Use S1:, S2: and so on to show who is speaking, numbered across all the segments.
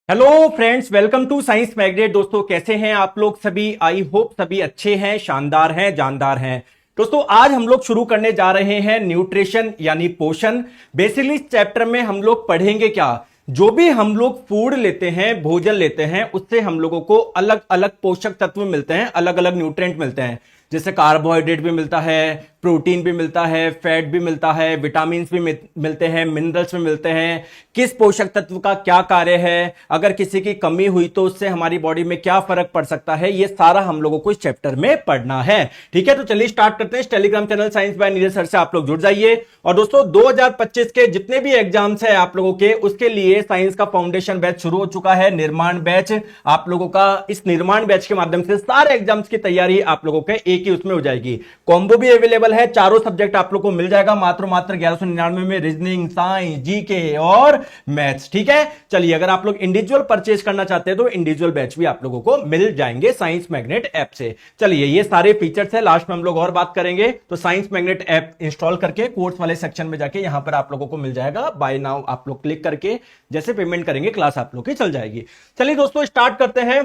S1: Hello friends, welcome to Science Magnet. दोस्तों कैसे हैं आप लोग सभी? आई होप सभी अच्छे हैं, शानदार हैं, जानदार हैं। दोस्तों आज हम लोग शुरू करने जा रहे हैं न्यूट्रिशन यानी पोषण। बेसिकली इस चैप्टर में हम लोग पढ़ेंगे क्या, जो भी हम लोग फूड लेते हैं, भोजन लेते हैं, उससे हम लोगों को अलग अलग पोषक तत्व मिलते हैं, अलग अलग न्यूट्रिएंट मिलते हैं। जैसे कार्बोहाइड्रेट भी मिलता है, प्रोटीन भी मिलता है, फैट भी मिलता है, विटामिन भी मिलते हैं, मिनरल्स भी मिलते हैं। किस पोषक तत्व का क्या कार्य है, अगर किसी की कमी हुई तो उससे हमारी बॉडी में क्या फर्क पड़ सकता है, ये सारा हम लोगों को इस चैप्टर में पढ़ना है। ठीक है, तो चलिए स्टार्ट करते हैं। Telegram channel science by Neeraj sir से आप लोग जुड़ जाइए। और दोस्तों 2025 के जितने भी एग्जाम्स है आप लोगों के, उसके लिए साइंस का फाउंडेशन बैच शुरू हो चुका है, निर्माण बैच आप लोगों का। इस निर्माण बैच के माध्यम से सारे एग्जाम्स की तैयारी आप लोगों के एक ही उसमें हो जाएगी। कॉम्बो भी अवेलेबल है, चारों सब्जेक्ट आप लोग को मिल जाएगा मात्र 1199 में, रीजनिंग, साइंस, जीके और मैथ्स। ठीक है, चलिए अगर आप लोग इंडिविजुअल परचेज करना चाहते हैं तो इंडिविजुअल बैच भी आप लोगों को मिल जाएंगे साइंस मैग्नेट ऐप से। चलिए ये सारे फीचर्स है, लास्ट में हम लोग और बात करेंगे। तो साइंस मैग्नेट ऐप इंस्टॉल करके कोर्स वाले सेक्शन में जाके यहां पर आप लोगों को मिल जाएगा। बाय नाउ आप लोग क्लिक करके जैसे पेमेंट करेंगे क्लास आप लोग की चल जाएगी। चलिए दोस्तों स्टार्ट करते हैं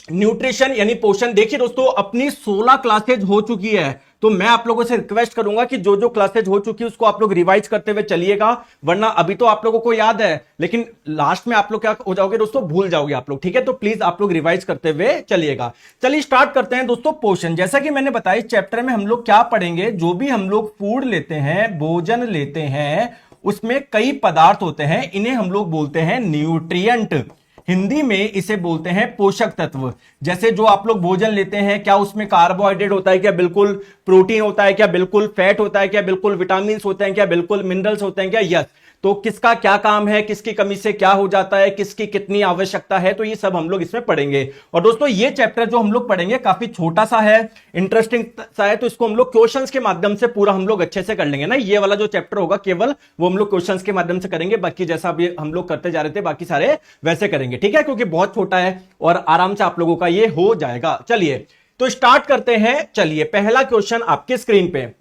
S1: न्यूट्रिशन यानी पोषण। देखिए दोस्तों अपनी 16 क्लासेज हो चुकी है, तो मैं आप लोगों से रिक्वेस्ट करूंगा कि जो जो क्लासेज हो चुकी है उसको आप लोग रिवाइज करते हुए चलिएगा, वरना अभी तो आप लोगों को याद है लेकिन लास्ट में आप लोग क्या हो जाओगे दोस्तों, भूल जाओगे आप लोग। ठीक है, तो प्लीज आप लोग रिवाइज करते हुए चलिएगा। चलिए स्टार्ट करते हैं दोस्तों पोषण। जैसा कि मैंने बताया इस चैप्टर में हम लोग क्या पढ़ेंगे, जो भी हम लोग फूड लेते हैं, भोजन लेते हैं, उसमें कई पदार्थ होते हैं, इन्हें हम लोग बोलते हैं न्यूट्रिएंट। हिंदी में इसे बोलते हैं पोषक तत्व। जैसे जो आप लोग भोजन लेते हैं, क्या उसमें कार्बोहाइड्रेट होता है, क्या बिल्कुल प्रोटीन होता है, क्या बिल्कुल फैट होता है, क्या बिल्कुल विटामिन होते हैं, क्या बिल्कुल मिनरल्स होते हैं, क्या? यस। तो किसका क्या काम है, किसकी कमी से क्या हो जाता है, किसकी कितनी आवश्यकता है, तो ये सब हम लोग इसमें पढ़ेंगे। और दोस्तों ये चैप्टर जो हम लोग पढ़ेंगे काफी छोटा सा है, इंटरेस्टिंग सा है, तो इसको हम लोग क्वेश्चंस के माध्यम से पूरा हम लोग अच्छे से कर लेंगे ना। ये वाला जो चैप्टर होगा केवल वो हम लोग क्वेश्चंस के माध्यम से करेंगे, बाकी जैसा अभी हम लोग करते जा रहे थे बाकी सारे वैसे करेंगे। ठीक है, क्योंकि बहुत छोटा है और आराम से आप लोगों का ये हो जाएगा। चलिए तो स्टार्ट करते हैं। चलिए पहला क्वेश्चन आपके स्क्रीन पे,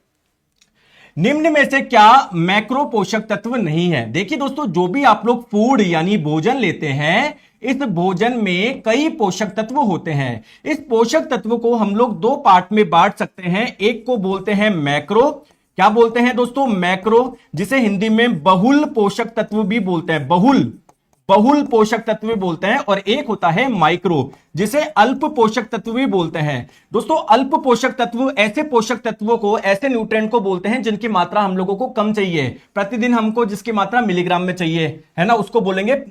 S1: निम्न में से क्या मैक्रो पोषक तत्व नहीं है? देखिए दोस्तों जो भी आप लोग फूड यानी भोजन लेते हैं, इस भोजन में कई पोषक तत्व होते हैं। इस पोषक तत्व को हम लोग दो पार्ट में बांट सकते हैं। एक को बोलते हैं मैक्रो, क्या बोलते हैं दोस्तों? मैक्रो, जिसे हिंदी में बहुल पोषक तत्व भी बोलते हैं, बहुल बहुल पोषक तत्व भी बोलते हैं। और एक होता है माइक्रो, जिसे अल्प पोषक तत्व भी बोलते हैं। दोस्तों अल्प पोषक तत्व ऐसे पोषक तत्वों को, ऐसे न्यूट्रिएंट को बोलते हैं जिनकी मात्रा हम लोगों को कम चाहिए, प्रतिदिन हमको जिसकी मात्रा मिलीग्राम में चाहिए, है ना, उसको बोलेंगे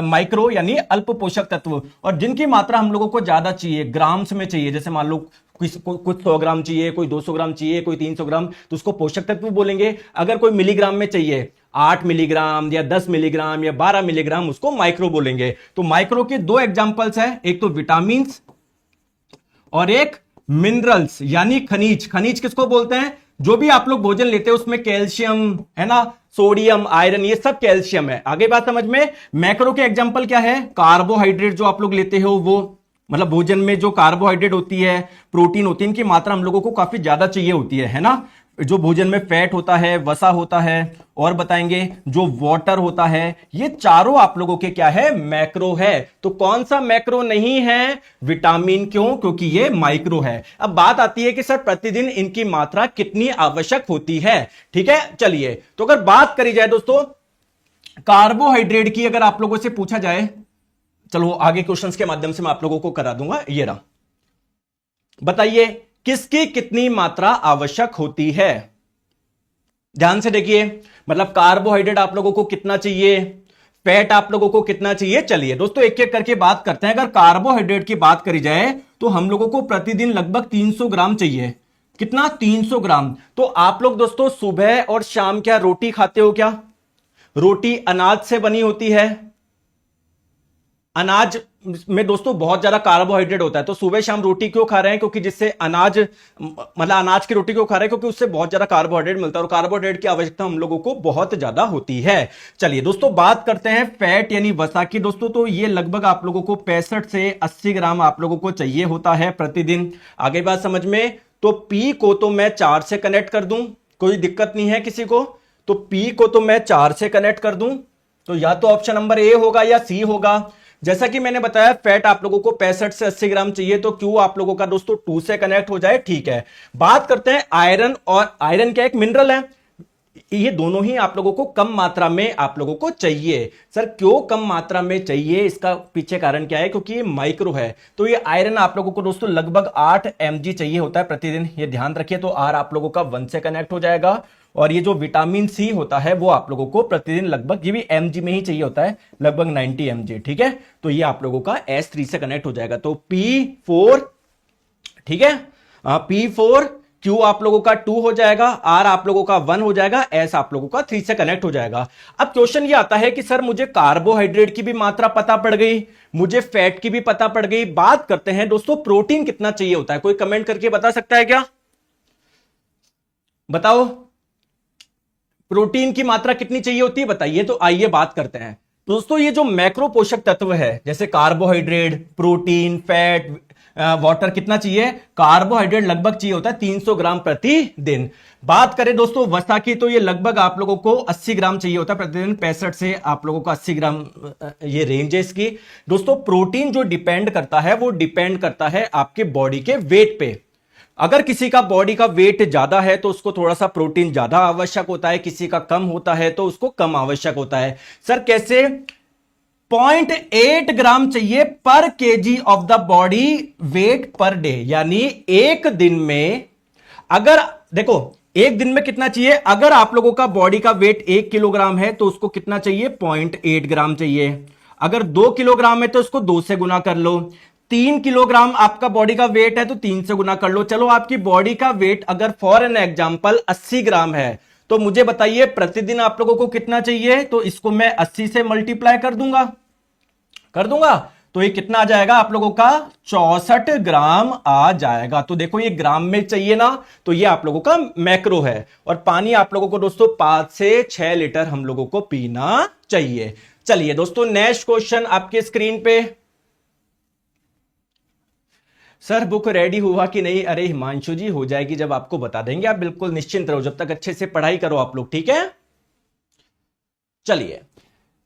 S1: माइक्रो यानी अल्प पोषक तत्व। और जिनकी मात्रा हम लोगों को ज्यादा चाहिए, ग्राम्स में चाहिए, जैसे मान लो कुछ 100 ग्राम चाहिए, कोई 200 ग्राम चाहिए, कोई 300 ग्राम, तो उसको पोषक तत्व बोलेंगे। अगर कोई मिलीग्राम में चाहिए, 8 मिलीग्राम या 10 मिलीग्राम या 12 मिलीग्राम, उसको माइक्रो बोलेंगे। तो माइक्रो के दो एग्जांपल्स हैं, एक तो विटामिन और एक मिनरल्स यानी खनिज। खनिज किसको बोलते हैं? जो भी आप लोग भोजन लेते हैं उसमें कैल्शियम है ना, सोडियम, आयरन, ये सब कैल्शियम है। आगे बात समझ में। मैक्रो के एग्जांपल क्या है? कार्बोहाइड्रेट जो आप लोग लेते हो, वो मतलब भोजन में जो कार्बोहाइड्रेट होती है, प्रोटीन होती है, इनकी मात्रा हम लोगों को काफी ज्यादा चाहिए होती है ना। जो भोजन में फैट होता है, वसा होता है, और बताएंगे जो वाटर होता है, ये चारों आप लोगों के क्या है? मैक्रो है। तो कौन सा मैक्रो नहीं है? विटामिन। क्यों? क्योंकि ये माइक्रो है। अब बात आती है कि सर प्रतिदिन इनकी मात्रा कितनी आवश्यक होती है। ठीक है, चलिए तो अगर बात करी जाए दोस्तों कार्बोहाइड्रेट की, अगर आप लोगों से पूछा जाए, चलो आगे क्वेश्चंस के माध्यम से मैं आप लोगों को करा दूंगा। ये रहा, बताइए किसकी कितनी मात्रा आवश्यक होती है? ध्यान से देखिए, मतलब कार्बोहाइड्रेट आप लोगों को कितना चाहिए, फैट आप लोगों को कितना चाहिए। चलिए दोस्तों एक एक करके बात करते हैं। अगर कार्बोहाइड्रेट की बात करी जाए तो हम लोगों को प्रतिदिन लगभग 300 ग्राम चाहिए। कितना? 300 ग्राम। तो आप लोग दोस्तों सुबह और शाम क्या रोटी खाते हो? क्या रोटी अनाज से बनी होती है? अनाज में दोस्तों बहुत ज्यादा कार्बोहाइड्रेट होता है, तो सुबह शाम रोटी क्यों खा रहे हैं? क्योंकि जिससे अनाज, मतलब अनाज की रोटी क्यों खा रहे हैं? क्योंकि उससे बहुत ज्यादा कार्बोहाइड्रेट मिलता है, और कार्बोहाइड्रेट की आवश्यकता हम लोगों को बहुत ज्यादा होती है। चलिए दोस्तों बात करते हैं फैट यानी वसा की। दोस्तों तो ये लगभग आप लोगों को 65 से 80 ग्राम आप लोगों को चाहिए होता है प्रतिदिन। आगे बात समझ में। तो पी को तो मैं 4 से कनेक्ट कर दूं, कोई दिक्कत नहीं है किसी को। तो पी को तो मैं 4 से कनेक्ट कर दूं, तो या तो ऑप्शन नंबर ए होगा या सी होगा। जैसा कि मैंने बताया फैट आप लोगों को 65 से 80 ग्राम चाहिए, तो क्यू आप लोगों का दोस्तों 2 से कनेक्ट हो जाए, ठीक है। बात करते हैं आयरन, और आयरन क्या एक मिनरल है, ये दोनों ही आप लोगों को कम मात्रा में आप लोगों को चाहिए। सर क्यों कम मात्रा में चाहिए, इसका पीछे कारण क्या है, क्योंकि ये माइक्रो है। तो ये आयरन आप लोगों को दोस्तों लगभग 8 mg चाहिए होता है प्रतिदिन, ये ध्यान रखिए। तो आर आप लोगों का 1 से कनेक्ट हो जाएगा, और ये जो विटामिन सी होता है वो आप लोगों को प्रतिदिन लगभग, ये भी mg में ही चाहिए होता है, लगभग 90 mg, ठीक है। तो ये आप लोगों का S3 से कनेक्ट हो जाएगा, तो P4, ठीक है, P4, Q आप लोगों का 2 हो जाएगा, R आप लोगों का 1 हो जाएगा, S आप लोगों का 3 से कनेक्ट हो जाएगा। अब क्वेश्चन ये आता है कि सर मुझे कार्बोहाइड्रेट की भी मात्रा पता पड़ गई, मुझे फैट की भी पता पड़ गई, बात करते हैं दोस्तों प्रोटीन कितना चाहिए होता है, कोई कमेंट करके बता सकता है क्या, बताओ प्रोटीन की मात्रा कितनी चाहिए होती है, बताइए। तो आइए बात करते हैं दोस्तों, ये जो मैक्रो पोषक तत्व है जैसे कार्बोहाइड्रेट, प्रोटीन, फैट, वाटर, कितना चाहिए, कार्बोहाइड्रेट लगभग चाहिए होता है 300 ग्राम प्रतिदिन। बात करें दोस्तों वसा की, तो ये लगभग आप लोगों को 80 ग्राम चाहिए होता है प्रतिदिन, 65 से आप लोगों को 80 ग्राम, ये रेंज है इसकी। दोस्तों प्रोटीन जो डिपेंड करता है वो डिपेंड करता है आपके बॉडी के वेट पे। अगर किसी का बॉडी का वेट ज्यादा है तो उसको थोड़ा सा प्रोटीन ज्यादा आवश्यक होता है, किसी का कम होता है तो उसको कम आवश्यक होता है। सर कैसे, 0.8 ग्राम चाहिए पर KG of the body weight per day, यानी एक दिन में, अगर देखो एक दिन में कितना चाहिए, अगर आप लोगों का बॉडी का वेट 1 किलोग्राम है तो उसको कितना चाहिए, 0.8 ग्राम चाहिए। अगर 2 किलोग्राम है तो उसको 2 से गुना कर लो। 3 किलोग्राम आपका बॉडी का वेट है तो 3 से गुना कर लो। चलो आपकी बॉडी का वेट अगर फॉर एन एग्जांपल 80 ग्राम है तो मुझे बताइए प्रतिदिन आप लोगों को कितना चाहिए, तो इसको मैं 80 से मल्टीप्लाई कर दूंगा, तो ये कितना आ जाएगा आप लोगों का, 64 ग्राम आ जाएगा। तो देखो ये ग्राम में चाहिए ना, तो ये आप लोगों का मैक्रो है। और पानी आप लोगों को दोस्तों 5 से 6 लीटर हम लोगों को पीना चाहिए। चलिए दोस्तों नेक्स्ट क्वेश्चन आपके स्क्रीन पे। सर बुक रेडी हुआ कि नहीं, अरे हिमांशु जी हो जाएगी, जब आपको बता देंगे, आप बिल्कुल निश्चिंत रहो, जब तक अच्छे से पढ़ाई करो आप लोग, ठीक है। चलिए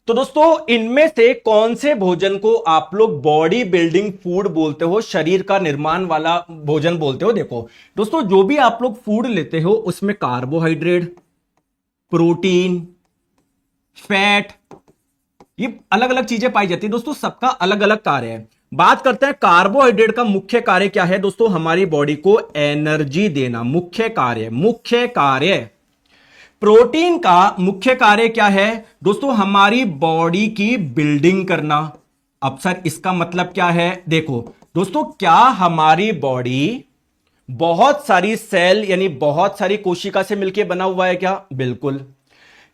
S1: तो दोस्तों इनमें से कौन से भोजन को आप लोग बॉडी बिल्डिंग फूड बोलते हो, शरीर का निर्माण वाला भोजन बोलते हो। देखो दोस्तों जो भी आप लोग फूड लेते हो उसमें कार्बोहाइड्रेट, प्रोटीन, फैट, ये अलग अलग चीजें पाई जाती है दोस्तों, सबका अलग अलग कार्य है। बात करते हैं कार्बोहाइड्रेट का मुख्य कार्य क्या है दोस्तों, हमारी बॉडी को एनर्जी देना, मुख्य कार्य। प्रोटीन का मुख्य कार्य क्या है दोस्तों, हमारी बॉडी की बिल्डिंग करना। अब सर इसका मतलब क्या है, देखो दोस्तों क्या हमारी बॉडी बहुत सारी सेल यानी बहुत सारी कोशिका से मिलकर बना हुआ है क्या, बिल्कुल।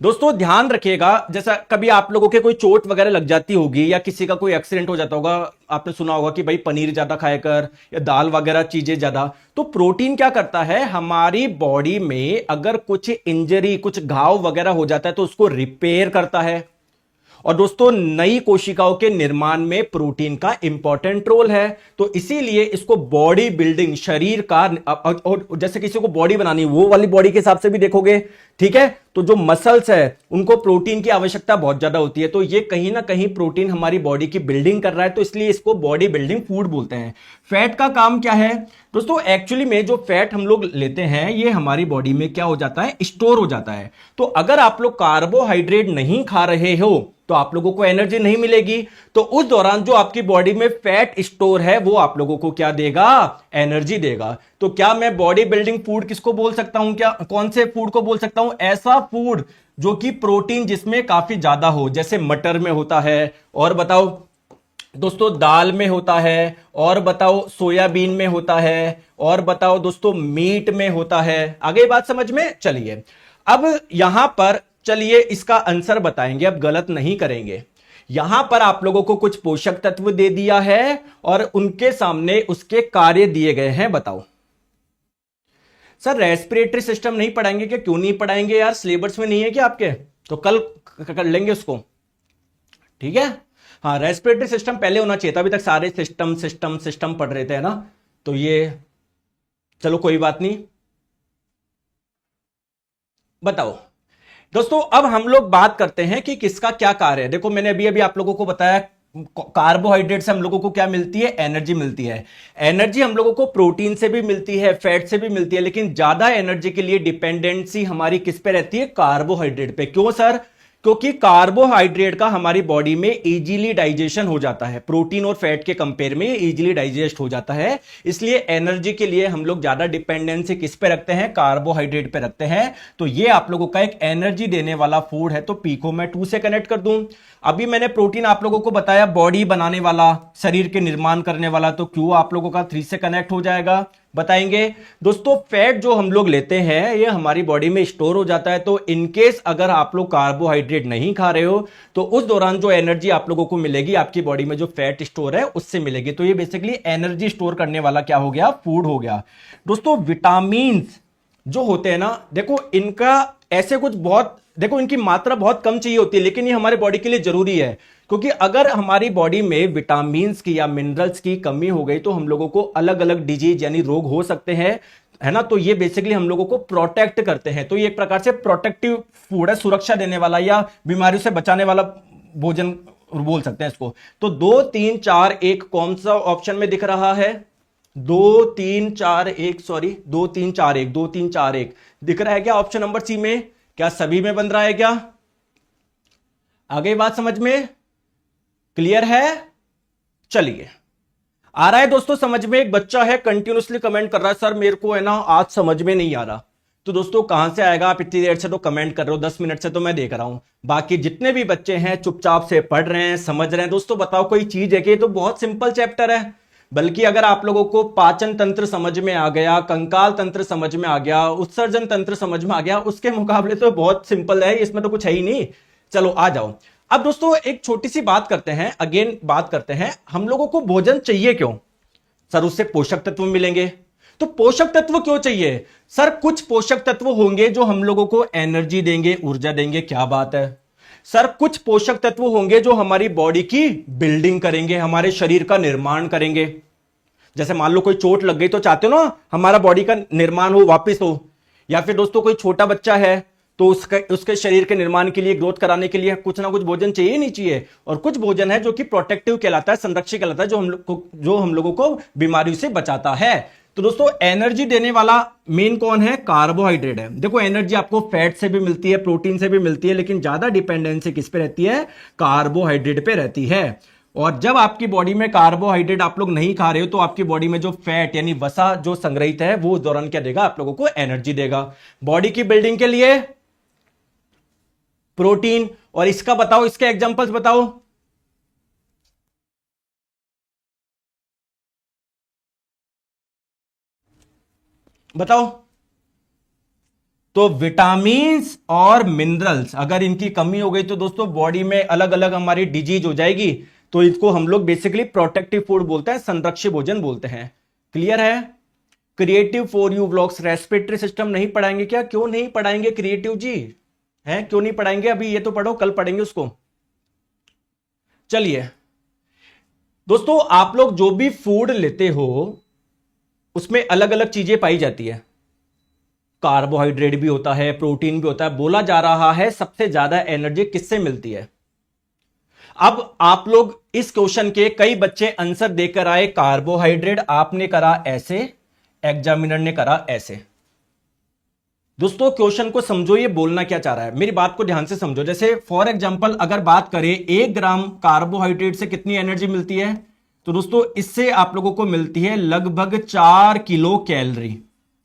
S1: दोस्तों ध्यान रखिएगा, जैसा कभी आप लोगों के कोई चोट वगैरह लग जाती होगी या किसी का कोई एक्सीडेंट हो जाता होगा, आपने सुना होगा कि भाई पनीर ज्यादा खाया कर या दाल वगैरह चीजें ज्यादा। तो प्रोटीन क्या करता है, हमारी बॉडी में अगर कुछ इंजरी, कुछ घाव वगैरह हो जाता है तो उसको रिपेयर करता है। और दोस्तों नई कोशिकाओं के निर्माण में प्रोटीन का इंपॉर्टेंट रोल है। तो इसीलिए इसको बॉडी बिल्डिंग, शरीर का, और जैसे किसी को बॉडी बनानी वो वाली बॉडी के हिसाब से भी देखोगे, ठीक है, तो जो मसल्स है उनको प्रोटीन की आवश्यकता बहुत ज्यादा होती है। तो ये कहीं ना कहीं प्रोटीन हमारी बॉडी की बिल्डिंग कर रहा है, तो इसलिए इसको बॉडी बिल्डिंग फूड बोलते हैं। फैट का काम क्या है दोस्तों, एक्चुअली में जो फैट हम लोग लेते हैं ये हमारी बॉडी में क्या हो जाता है, स्टोर हो जाता है। तो अगर आप लोग कार्बोहाइड्रेट नहीं खा रहे हो तो आप लोगों को एनर्जी नहीं मिलेगी, तो उस दौरान जो आपकी बॉडी में फैट स्टोर है वो आप लोगों को क्या देगा, एनर्जी देगा। तो क्या मैं बॉडी बिल्डिंग फूड किसको बोल सकता हूं, क्या कौन से फूड को बोल सकता हूं, ऐसा फूड जो कि प्रोटीन जिसमें काफी ज्यादा हो, जैसे मटर में होता है, और बताओ दोस्तों दाल में होता है, और बताओ सोयाबीन में होता है, और बताओ दोस्तों मीट में होता है। आगे बात समझ में, चलिए अब यहां पर चलिए इसका आंसर बताएंगे, अब गलत नहीं करेंगे। यहां पर आप लोगों को कुछ पोषक तत्व दे दिया है और उनके सामने उसके कार्य दिए गए हैं, बताओ। सर रेस्पिरेटरी सिस्टम नहीं पढ़ाएंगे क्या, क्यों नहीं पढ़ाएंगे यार, सिलेबस में नहीं है क्या आपके, तो कल कर लेंगे उसको, ठीक है। हाँ रेस्पिरेटरी सिस्टम पहले होना चाहिए था, अभी तक सारे सिस्टम सिस्टम सिस्टम पढ़ रहे थे ना, तो ये चलो कोई बात नहीं। बताओ दोस्तों अब हम लोग बात करते हैं कि किसका क्या कार्य है। देखो मैंने अभी अभी आप लोगों को बताया कार्बोहाइड्रेट से हम लोगों को क्या मिलती है? एनर्जी मिलती है। एनर्जी हम लोगों को प्रोटीन से भी मिलती है, फैट से भी मिलती है, लेकिन ज्यादा एनर्जी के लिए डिपेंडेंसी हमारी किस पे रहती है? कार्बोहाइड्रेट पे। क्यों सर? क्योंकि कार्बोहाइड्रेट का हमारी बॉडी में इजीली डाइजेशन हो जाता है, प्रोटीन और फैट के कंपेयर में इजीली डाइजेस्ट हो जाता है, इसलिए एनर्जी के लिए हम लोग ज्यादा डिपेंडेंसी किस पे रखते हैं? कार्बोहाइड्रेट पे रखते हैं। तो ये आप लोगों का एक एनर्जी देने वाला फूड है। तो पी को मैं 2 से कनेक्ट कर दूं। अभी मैंने प्रोटीन आप लोगों को बताया बॉडी बनाने वाला, शरीर के निर्माण करने वाला, तो क्यों आप लोगों का 3 से कनेक्ट हो जाएगा? बताएंगे दोस्तों। फैट जो हम लोग लेते हैं ये हमारी बॉडी में स्टोर हो जाता है, तो इनकेस अगर आप लोग कार्बोहाइड्रेट नहीं खा रहे हो तो उस दौरान जो एनर्जी आप लोगों को मिलेगी आपकी बॉडी में जो फैट स्टोर है उससे मिलेगी। तो ये बेसिकली एनर्जी स्टोर करने वाला क्या हो गया? फूड हो गया। दोस्तों विटामिन जो होते हैं ना, देखो इनका ऐसे कुछ बहुत, देखो इनकी मात्रा बहुत कम चाहिए होती है, लेकिन ये हमारे बॉडी के लिए जरूरी है, क्योंकि अगर हमारी बॉडी में विटामिन्स की या मिनरल्स की कमी हो गई तो हम लोगों को अलग अलग डिजीज यानी रोग हो सकते हैं, है ना। तो ये बेसिकली हम लोगों को प्रोटेक्ट करते हैं। तो ये एक प्रकार से प्रोटेक्टिव फूड है, सुरक्षा देने वाला या बीमारियों से बचाने वाला भोजन बोल सकते हैं इसको। तो 2 3 4 1 कौन सा ऑप्शन में दिख रहा है? 2 3 4 1, सॉरी 2 3 4 1, 2 3 4 1 दिख रहा है क्या ऑप्शन नंबर सी में? क्या सभी में बन रहा है क्या? आगे बात समझ में क्लियर है? चलिए, आ रहा है दोस्तों समझ में। एक बच्चा है कंटिन्यूअसली कमेंट कर रहा है, सर मेरे को है ना आज समझ में नहीं आ रहा। तो दोस्तों कहां से आएगा? आप इतनी देर से तो कमेंट कर रहे हो, 10 मिनट से तो मैं देख रहा हूं। बाकी जितने भी बच्चे हैं चुपचाप से पढ़ रहे हैं, समझ रहे हैं। दोस्तों बताओ कोई चीज है कि ये तो बहुत सिंपल चैप्टर है, बल्कि अगर आप लोगों को पाचन तंत्र समझ में आ गया, कंकाल तंत्र समझ में आ गया, उत्सर्जन तंत्र समझ में आ गया, उसके मुकाबले तो बहुत सिंपल है, इसमें तो कुछ है ही नहीं। चलो आ जाओ। अब दोस्तों एक छोटी सी बात करते हैं, अगेन बात करते हैं, हम लोगों को भोजन चाहिए क्यों? सर उससे पोषक तत्व मिलेंगे। तो पोषक तत्व क्यों चाहिए? सर कुछ पोषक तत्व होंगे जो हम लोगों को एनर्जी देंगे, ऊर्जा देंगे, क्या बात है। सर कुछ पोषक तत्व होंगे जो हमारी बॉडी की बिल्डिंग करेंगे, हमारे शरीर का निर्माण करेंगे। जैसे मान लो कोई चोट लग गई तो चाहते हो ना हमारा बॉडी का निर्माण हो, वापस हो। या फिर दोस्तों कोई छोटा बच्चा है तो उसके शरीर के निर्माण के लिए, ग्रोथ कराने के लिए कुछ ना कुछ भोजन चाहिए नहीं चाहिए। और कुछ भोजन है जो कि प्रोटेक्टिव कहलाता है, संरक्षक कहलाता है, जो हम लोगों को बीमारियों से बचाता है। तो दोस्तों एनर्जी देने वाला मेन कौन है? कार्बोहाइड्रेट है। देखो एनर्जी आपको फैट से भी मिलती है, प्रोटीन से भी मिलती है, लेकिन ज्यादा डिपेंडेंसी किस पे रहती है? कार्बोहाइड्रेट पे रहती है। और जब आपकी बॉडी में कार्बोहाइड्रेट आप लोग नहीं खा रहे हो तो आपकी बॉडी में जो फैट यानी वसा जो संग्रहित है वो उस दौरान क्या देगा? आप लोगों को एनर्जी देगा। बॉडी की बिल्डिंग के लिए प्रोटीन। और इसका बताओ, इसके एग्जांपल्स बताओ। बताओ। तो विटामिन्स और मिनरल्स अगर इनकी कमी हो गई तो दोस्तों बॉडी में अलग अलग हमारी डिजीज हो जाएगी। तो इसको हम लोग बेसिकली प्रोटेक्टिव फूड बोलते हैं, संरक्षित भोजन बोलते हैं। क्लियर है? Creative for you blocks respiratory system नहीं पढ़ाएंगे क्या? क्यों नहीं पढ़ाएंगे क्रिएटिव जी? है क्यों नहीं पढ़ाएंगे? अभी ये तो पढ़ो, कल पढ़ेंगे उसको। चलिए दोस्तों, आप लोग जो भी फूड लेते हो उसमें अलग अलग चीजें पाई जाती है। कार्बोहाइड्रेट भी होता है, प्रोटीन भी होता है। बोला जा रहा है सबसे ज्यादा एनर्जी किससे मिलती है? अब आप लोग इस क्वेश्चन के कई बच्चे आंसर देकर आए कार्बोहाइड्रेट, आपने करा ऐसे, एग्जामिनर ने करा ऐसे। दोस्तों क्वेश्चन को समझो, ये बोलना क्या चाह रहा है, मेरी बात को ध्यान से समझो। जैसे फॉर एग्जांपल अगर बात करें 1 ग्राम कार्बोहाइड्रेट से कितनी एनर्जी मिलती है, तो दोस्तों इससे आप लोगों को मिलती है लगभग 4 किलो कैलोरी।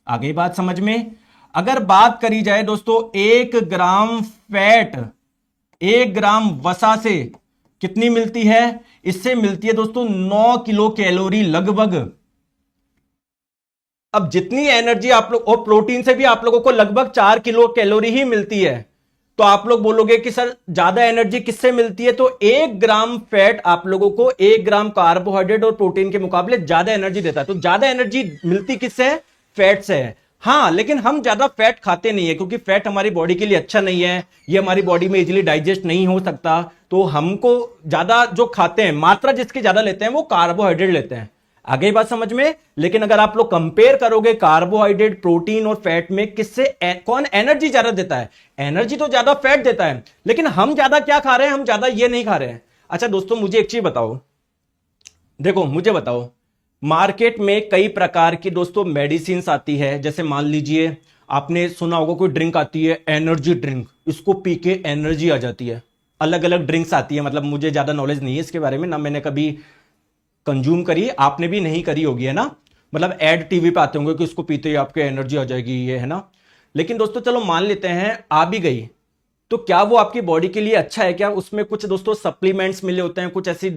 S1: आ गई बात समझ में? अगर बात करी जाए दोस्तों 1 ग्राम फैट, 1 ग्राम वसा से कितनी मिलती है? इससे मिलती है दोस्तों 9 किलो कैलोरी लगभग। अब जितनी एनर्जी आप लोग, और प्रोटीन से भी आप लोगों को लगभग 4 किलो कैलोरी ही मिलती है। तो आप लोग बोलोगे कि सर ज्यादा एनर्जी किससे मिलती है? तो 1 ग्राम फैट आप लोगों को 1 ग्राम कार्बोहाइड्रेट और प्रोटीन के मुकाबले ज्यादा एनर्जी देता है। तो ज्यादा एनर्जी मिलती किससे है? फैट से है। हाँ, लेकिन हम ज्यादा फैट खाते नहीं है, क्योंकि फैट हमारी बॉडी के लिए अच्छा नहीं है, ये हमारी बॉडी में इजीली डाइजेस्ट नहीं हो सकता। तो हमको ज्यादा जो खाते हैं, मात्रा जिसकी ज्यादा लेते हैं वो कार्बोहाइड्रेट लेते हैं। आ गई बात समझ में? लेकिन अगर आप लोग कंपेयर करोगे कार्बोहाइड्रेट, प्रोटीन और फैट में, किससे कौन एनर्जी ज्यादा देता है? एनर्जी तो ज्यादा फैट देता है, लेकिन हम ज्यादा क्या खा रहे हैं? हम ज्यादा ये नहीं खा रहे हैं। अच्छा दोस्तों मुझे एक चीज बताओ, देखो मुझे बताओ, मार्केट में कई प्रकार की दोस्तों मेडिसिन आती है। जैसे मान लीजिए आपने सुना होगा कोई ड्रिंक आती है एनर्जी ड्रिंक, इसको पी के एनर्जी आ जाती है। अलग अलग ड्रिंक्स आती है, मतलब मुझे ज्यादा नॉलेज नहीं है इसके बारे में, ना मैंने कभी कंज्यूम करी, आपने भी नहीं करी होगी, है ना। मतलब एड टीवी पे आते होंगे कि इसको पीते ही आपके एनर्जी आ जाएगी, ये है ना। लेकिन दोस्तों चलो मान लेते हैं आ भी गई, तो क्या वो आपकी बॉडी के लिए अच्छा है क्या? उसमें कुछ दोस्तों सप्लीमेंट्स मिले होते हैं, कुछ ऐसी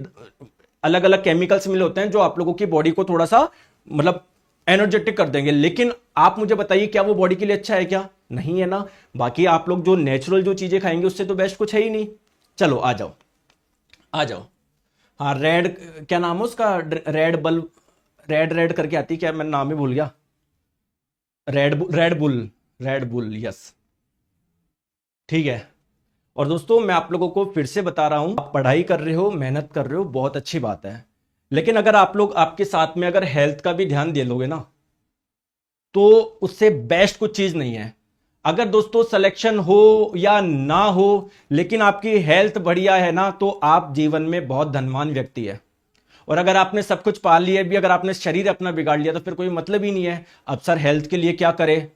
S1: अलग अलग केमिकल्स मिले होते हैं जो आप लोगों की बॉडी को थोड़ा सा मतलब एनर्जेटिक कर देंगे। लेकिन आप मुझे बताइए क्या वो बॉडी के लिए अच्छा है क्या? नहीं है ना। बाकी आप लोग जो नेचुरल जो चीजें खाएंगे उससे तो बेस्ट कुछ है ही नहीं। चलो आ जाओ, आ जाओ। हाँ रेड, क्या नाम है उसका, रेड बल्ब, रेड रेड करके आती है, क्या मैं नाम ही भूल गया। Red bull, red bull, yes ठीक है। और दोस्तों मैं आप लोगों को फिर से बता रहा हूं, आप पढ़ाई कर रहे हो, मेहनत कर रहे हो, बहुत अच्छी बात है। लेकिन अगर आप लोग आपके साथ में अगर हेल्थ का भी ध्यान दे लोगे ना, तो उससे बेस्ट कुछ चीज नहीं है। अगर दोस्तों सिलेक्शन हो या ना हो, लेकिन आपकी हेल्थ बढ़िया है ना, तो आप जीवन में बहुत धनवान व्यक्ति है। और अगर आपने सब कुछ पा लिया भी, अगर आपने शरीर अपना बिगाड़ लिया, तो फिर कोई मतलब ही नहीं है। अब सर हेल्थ के लिए क्या करे?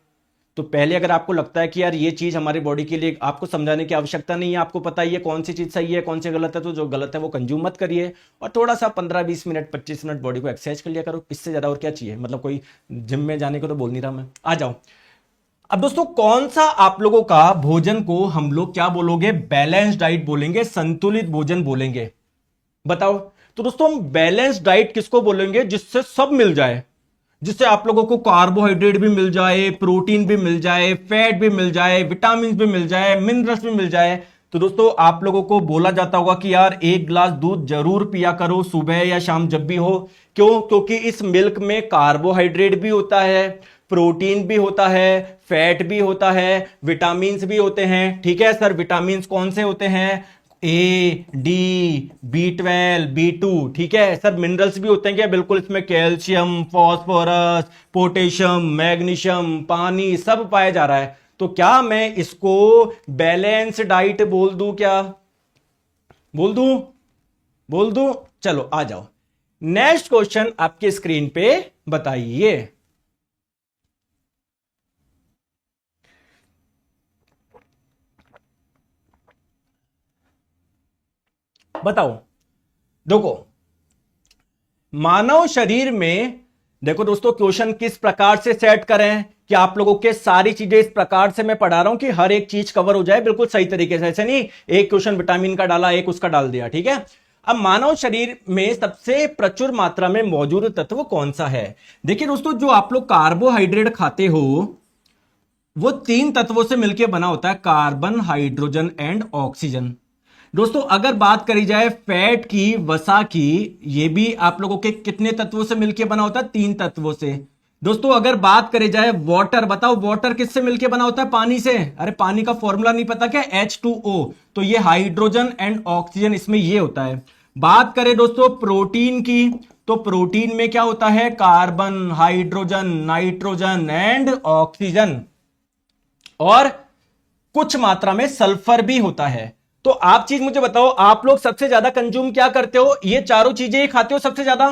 S1: तो पहले अगर आपको लगता है कि यार ये चीज हमारी बॉडी के लिए, आपको समझाने की आवश्यकता नहीं है, आपको पता ही है कौन सी चीज सही है कौन सी गलत है, तो जो गलत है वो कंज्यूम मत करिए। और थोड़ा सा 15-20 मिनट 25 मिनट बॉडी को एक्सरसाइज कर लिया करो, इससे ज्यादा और क्या चाहिए? मतलब कोई जिम में जाने को तो बोल नहीं रहा मैं। आ जाओ। अब दोस्तों कौन सा आप लोगों का भोजन को हम लोग क्या बोलोगे? बैलेंस डाइट बोलेंगे, संतुलित भोजन बोलेंगे। बताओ। तो दोस्तों हम बैलेंस डाइट किसको बोलेंगे? जिससे सब मिल जाए, जिससे आप लोगों को कार्बोहाइड्रेट भी मिल जाए, प्रोटीन भी मिल जाए, फैट भी मिल जाए, विटामिन भी मिल जाए, मिनरल्स भी मिल जाए। तो दोस्तों आप लोगों को बोला जाता होगा कि यार 1 गिलास दूध जरूर पिया करो सुबह या शाम जब भी हो। क्यों? क्योंकि इस मिल्क में कार्बोहाइड्रेट भी होता है, प्रोटीन भी होता है, फैट भी होता है, विटामिन भी होते हैं। ठीक है सर, विटामिन कौन से होते हैं? ए, डी, B12, B2। ठीक है सर, मिनरल्स भी होते हैं क्या? बिल्कुल, इसमें कैल्शियम, फास्फोरस, पोटेशियम, मैग्नीशियम, पानी सब पाया जा रहा है। तो क्या मैं इसको बैलेंस डाइट बोल दूं? क्या बोल दूं? बोल दूं? चलो आ जाओ। नेक्स्ट क्वेश्चन आपके स्क्रीन पे बताइए। बताओ। देखो मानव शरीर में, देखो दोस्तों क्वेश्चन किस प्रकार से सेट करें कि आप लोगों के सारी चीजें इस प्रकार से मैं पढ़ा रहा हूं कि हर एक चीज कवर हो जाए बिल्कुल सही तरीके से। ऐसे नहीं एक क्वेश्चन विटामिन का डाला, एक उसका डाल दिया। ठीक है। अब मानव शरीर में सबसे प्रचुर मात्रा में मौजूद तत्व कौन सा है? देखिए दोस्तों, जो आप लोग कार्बोहाइड्रेट खाते हो वो 3 तत्वों से मिलकर बना होता है, कार्बन, हाइड्रोजन एंड ऑक्सीजन। दोस्तों अगर बात करी जाए फैट की, वसा की, ये भी आप लोगों के कितने तत्वों से मिलकर बना होता है? 3 तत्वों से। दोस्तों अगर बात करी जाए वाटर, बताओ वाटर किससे मिलकर बना होता है? पानी से। अरे पानी का फॉर्मूला नहीं पता क्या? H2O। तो ये हाइड्रोजन एंड ऑक्सीजन इसमें ये होता है। बात करें दोस्तों प्रोटीन की, तो प्रोटीन में क्या होता है? Carbon, hydrogen, nitrogen and oxygen, और कुछ मात्रा में सल्फर भी होता है। तो आप चीज मुझे बताओ, आप लोग सबसे ज्यादा कंज्यूम क्या करते हो? ये चारों चीजें ही खाते हो सबसे ज्यादा।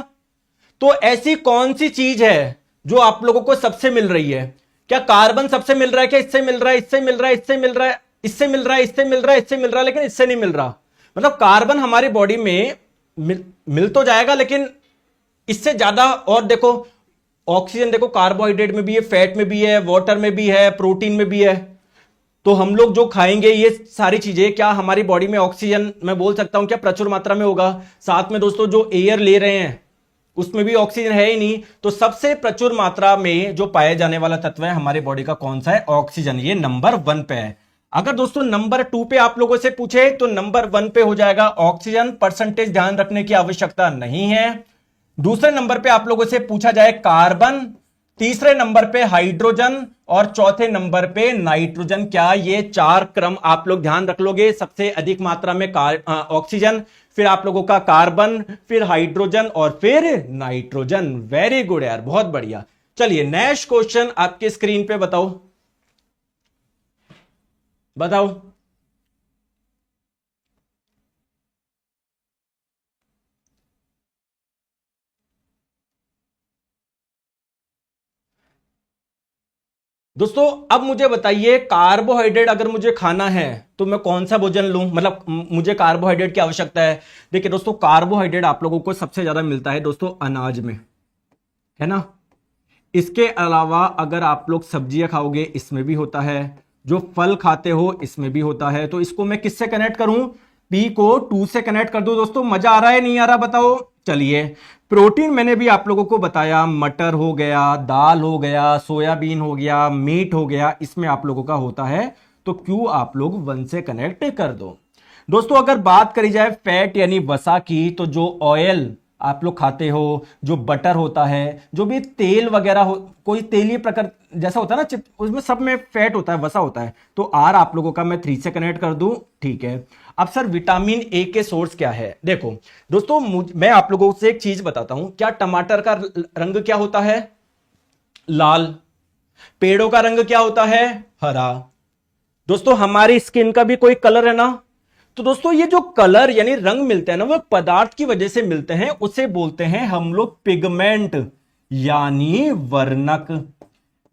S1: तो ऐसी कौन सी चीज है जो आप लोगों को सबसे मिल रही है? क्या कार्बन सबसे मिल रहा है? क्या इससे मिल रहा है, इससे मिल रहा है, इससे मिल रहा है, इससे मिल रहा है, इससे मिल रहा है, इससे मिल रहा है, लेकिन इससे नहीं मिल रहा। मतलब कार्बन हमारी बॉडी में मिल तो जाएगा, लेकिन इससे ज्यादा। और देखो ऑक्सीजन, देखो कार्बोहाइड्रेट में भी है, फैट में भी है, वाटर में भी है, प्रोटीन में भी है। तो हम लोग जो खाएंगे ये सारी चीजें, क्या हमारी बॉडी में ऑक्सीजन मैं बोल सकता हूं क्या प्रचुर मात्रा में होगा? साथ में दोस्तों जो एयर ले रहे हैं उसमें भी ऑक्सीजन है ही नहीं। तो सबसे प्रचुर मात्रा में जो पाए जाने वाला तत्व है हमारी बॉडी का कौन सा है? ऑक्सीजन। ये नंबर 1 पे है। अगर दोस्तों नंबर 2 पे आप लोगों से पूछे तो नंबर 1 पे हो जाएगा ऑक्सीजन, परसेंटेज ध्यान रखने की आवश्यकता नहीं है। दूसरे नंबर पे आप लोगों से पूछा जाए कार्बन, तीसरे नंबर पे हाइड्रोजन, और चौथे नंबर पे नाइट्रोजन। क्या ये 4 क्रम आप लोग ध्यान रख लोगे? सबसे अधिक मात्रा में ऑक्सीजन, फिर आप लोगों का कार्बन, फिर हाइड्रोजन और फिर नाइट्रोजन। वेरी गुड यार, बहुत बढ़िया। चलिए नेक्स्ट क्वेश्चन आपके स्क्रीन पे बताओ। बताओ। दोस्तों अब मुझे बताइए, कार्बोहाइड्रेट अगर मुझे खाना है तो मैं कौन सा भोजन लूं, मतलब मुझे कार्बोहाइड्रेट की आवश्यकता है। देखिए दोस्तों, कार्बोहाइड्रेट आप लोगों को सबसे ज्यादा मिलता है दोस्तों अनाज में, है ना। इसके अलावा अगर आप लोग सब्जियां खाओगे इसमें भी होता है, जो फल खाते हो इसमें भी होता है। तो इसको मैं किससे कनेक्ट करूं, पी को 2 से कनेक्ट कर दूं। दोस्तों मजा आ रहा है नहीं आ रहा बताओ। चलिए, प्रोटीन मैंने भी आप लोगों को बताया, मटर हो गया, दाल हो गया, सोयाबीन हो गया, मीट हो गया, इसमें आप लोगों का होता है। तो क्यों आप लोग 1 से कनेक्ट कर दो। दोस्तों अगर बात करी जाए फैट यानी वसा की, तो जो ऑयल आप लोग खाते हो, जो बटर होता है, जो भी तेल वगैरह हो, कोई तेलीय प्रकार जैसा होता है ना, उसमें सब में फैट होता है, वसा होता है। तो आर आप लोगों का मैं 3 से कनेक्ट कर दूं, ठीक है। अब सर विटामिन ए के सोर्स क्या है। देखो दोस्तों, मैं आप लोगों से एक चीज बताता हूं, क्या टमाटर का रंग क्या होता है, लाल। पेड़ों का रंग क्या होता है, हरा। दोस्तों हमारी स्किन का भी कोई कलर है ना। तो दोस्तों ये जो कलर यानी रंग मिलते हैं ना, वो पदार्थ की वजह से मिलते हैं, उसे बोलते हैं हम लोग पिगमेंट यानी वर्णक।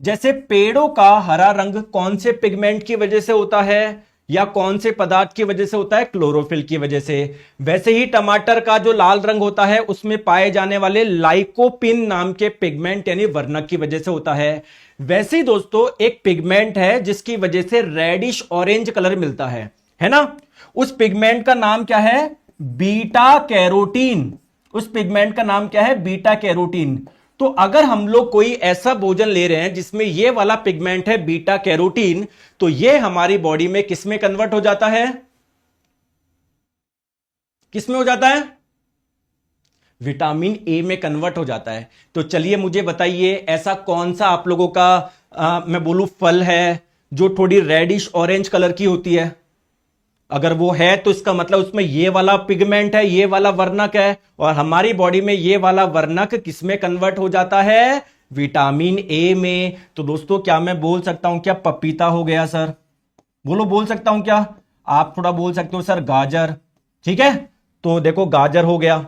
S1: जैसे पेड़ों का हरा रंग कौन से पिगमेंट की वजह से होता है, या कौन से पदार्थ की वजह से होता है, क्लोरोफिल की वजह से। वैसे ही टमाटर का जो लाल रंग होता है उसमें पाए जाने वाले लाइकोपिन नाम के पिगमेंट यानी वर्णक की वजह से होता है। वैसे ही दोस्तों एक पिगमेंट है जिसकी वजह से रेडिश ऑरेंज कलर मिलता है ना। उस पिगमेंट का नाम क्या है, बीटा कैरोटीन। उस पिगमेंट का नाम क्या है, बीटा कैरोटीन। तो अगर हम लोग कोई ऐसा भोजन ले रहे हैं जिसमें ये वाला पिगमेंट है बीटा कैरोटीन, तो ये हमारी बॉडी में किस में कन्वर्ट हो जाता है, किस में हो जाता है, विटामिन ए में कन्वर्ट हो जाता है। तो चलिए मुझे बताइए, ऐसा कौन सा आप लोगों का मैं बोलूं फल है जो थोड़ी रेडिश ऑरेंज कलर की होती है। अगर वो है तो इसका मतलब उसमें ये वाला पिगमेंट है, ये वाला वर्णक है, और हमारी बॉडी में ये वाला वर्णक किसमें कन्वर्ट हो जाता है, विटामिन ए में। तो दोस्तों क्या मैं बोल सकता हूं क्या पपीता हो गया सर, बोलो बोल सकता हूं क्या। आप थोड़ा बोल सकते हो सर गाजर, ठीक है। तो देखो गाजर हो गया।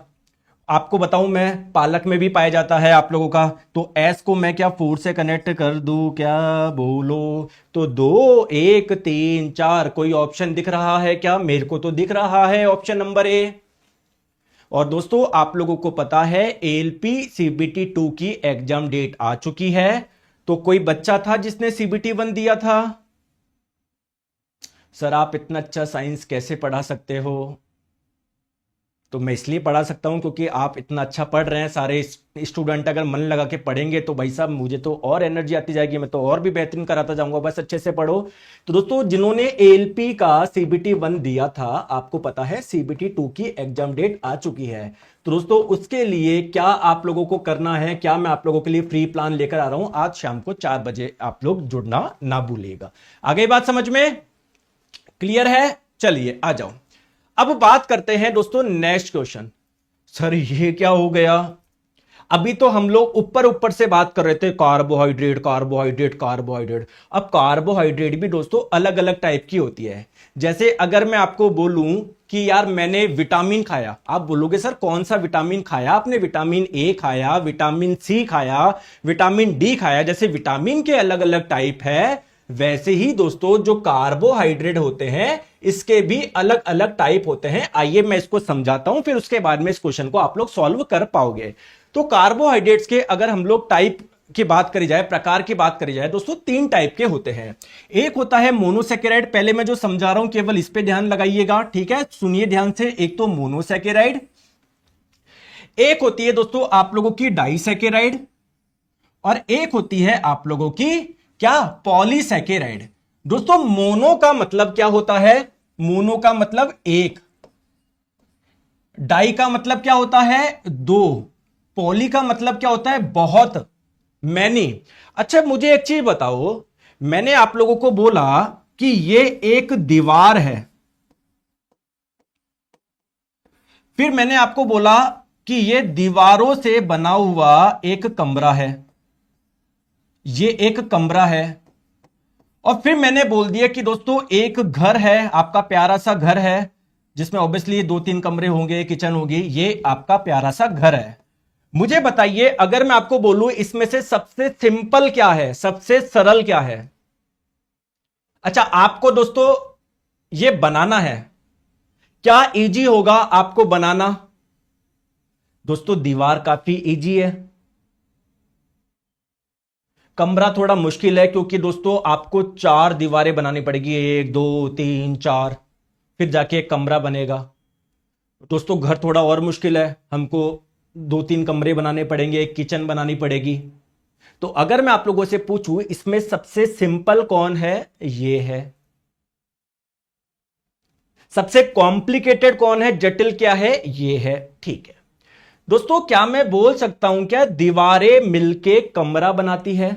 S1: आपको बताऊं मैं, पालक में भी पाया जाता है आप लोगों का। तो एस को मैं क्या 4 से कनेक्ट कर दूं, क्या बोलो। तो 2 1 3 4 कोई ऑप्शन दिख रहा है क्या, मेरे को तो दिख रहा है ऑप्शन नंबर ए। और दोस्तों आप लोगों को पता है एलपी सीबीटी 2 की एग्जाम डेट आ चुकी है। तो कोई बच्चा था जिसने सीबीटी 1 दिया था। सर आप इतना अच्छा साइंस कैसे पढ़ा सकते हो। तो मैं इसलिए पढ़ा सकता हूं क्योंकि आप इतना अच्छा पढ़ रहे हैं। सारे स्टूडेंट अगर मन लगा के पढ़ेंगे तो भाई साहब मुझे तो और एनर्जी आती जाएगी, मैं तो और भी बेहतरीन कराता जाऊंगा। बस अच्छे से पढ़ो। तो दोस्तों जिन्होंने एएलपी का सीबीटी 1 दिया था, आपको पता है सीबीटी 2 की एग्जाम डेट आ चुकी है। तो दोस्तों उसके लिए क्या आप लोगों को करना है, क्या मैं आप लोगों के लिए फ्री प्लान लेकर आ रहा हूं। आज शाम को 4 बजे आप लोग जुड़ना ना भूलिएगा। आगे बात समझ में क्लियर है। चलिए आ जाओ, अब बात करते हैं दोस्तों नेक्स्ट क्वेश्चन। सर ये क्या हो गया, अभी तो हम लोग ऊपर ऊपर से बात कर रहे थे कार्बोहाइड्रेट कार्बोहाइड्रेट कार्बोहाइड्रेट। अब कार्बोहाइड्रेट भी दोस्तों अलग अलग टाइप की होती है। जैसे अगर मैं आपको बोलूं कि यार मैंने विटामिन खाया, आप बोलोगे सर कौन सा विटामिन खाया आपने, विटामिन ए खाया, विटामिन सी खाया, विटामिन डी खाया। जैसे विटामिन के अलग अलग टाइप है, वैसे ही दोस्तों जो कार्बोहाइड्रेट होते हैं इसके भी अलग अलग टाइप होते हैं। आइए मैं इसको समझाता हूं, फिर उसके बाद में इस क्वेश्चन को आप लोग सॉल्व कर पाओगे। तो कार्बोहाइड्रेट्स के अगर हम लोग टाइप की बात करी जाए, प्रकार की बात करी जाए दोस्तों, 3 टाइप के होते हैं। एक होता है मोनोसैकेराइड। पहले मैं जो समझा रहा हूं केवल इस पे ध्यान लगाइएगा, ठीक है, सुनिए ध्यान से। एक तो मोनोसैकेराइड, एक होती है दोस्तों आप लोगों की डाइसैकेराइड, और एक होती है आप लोगों की क्या, पॉलीसैकेराइड। दोस्तों मोनो का मतलब क्या होता है, मोनो का मतलब एक, डाई का मतलब क्या होता है, 2, पॉली का मतलब क्या होता है, बहुत, मैनी। अच्छा मुझे एक चीज बताओ, मैंने आप लोगों को बोला कि ये एक दीवार है, फिर मैंने आपको बोला कि ये दीवारों से बना हुआ एक कमरा है, ये एक कमरा है, और फिर मैंने बोल दिया कि दोस्तों एक घर है, आपका प्यारा सा घर है जिसमें ऑब्वियसली 2-3 कमरे होंगे, किचन होगी, ये आपका प्यारा सा घर है। मुझे बताइए, अगर मैं आपको बोलूं इसमें से सबसे सिंपल क्या है, सबसे सरल क्या है। अच्छा, आपको दोस्तों ये बनाना है, क्या इजी होगा आपको बनाना। दोस्तों दीवार काफी इजी है, कमरा थोड़ा मुश्किल है, क्योंकि दोस्तों आपको चार दीवारें बनानी पड़ेगी, एक दो तीन चार, फिर जाके एक कमरा बनेगा। दोस्तों घर थोड़ा और मुश्किल है, हमको दो तीन कमरे बनाने पड़ेंगे, एक किचन बनानी पड़ेगी। तो अगर मैं आप लोगों से पूछूं इसमें सबसे सिंपल कौन है, ये है। सबसे कॉम्प्लिकेटेड कौन है, जटिल क्या है, ये है। ठीक है दोस्तों, क्या मैं बोल सकता हूं क्या दीवारें मिलके कमरा बनाती है।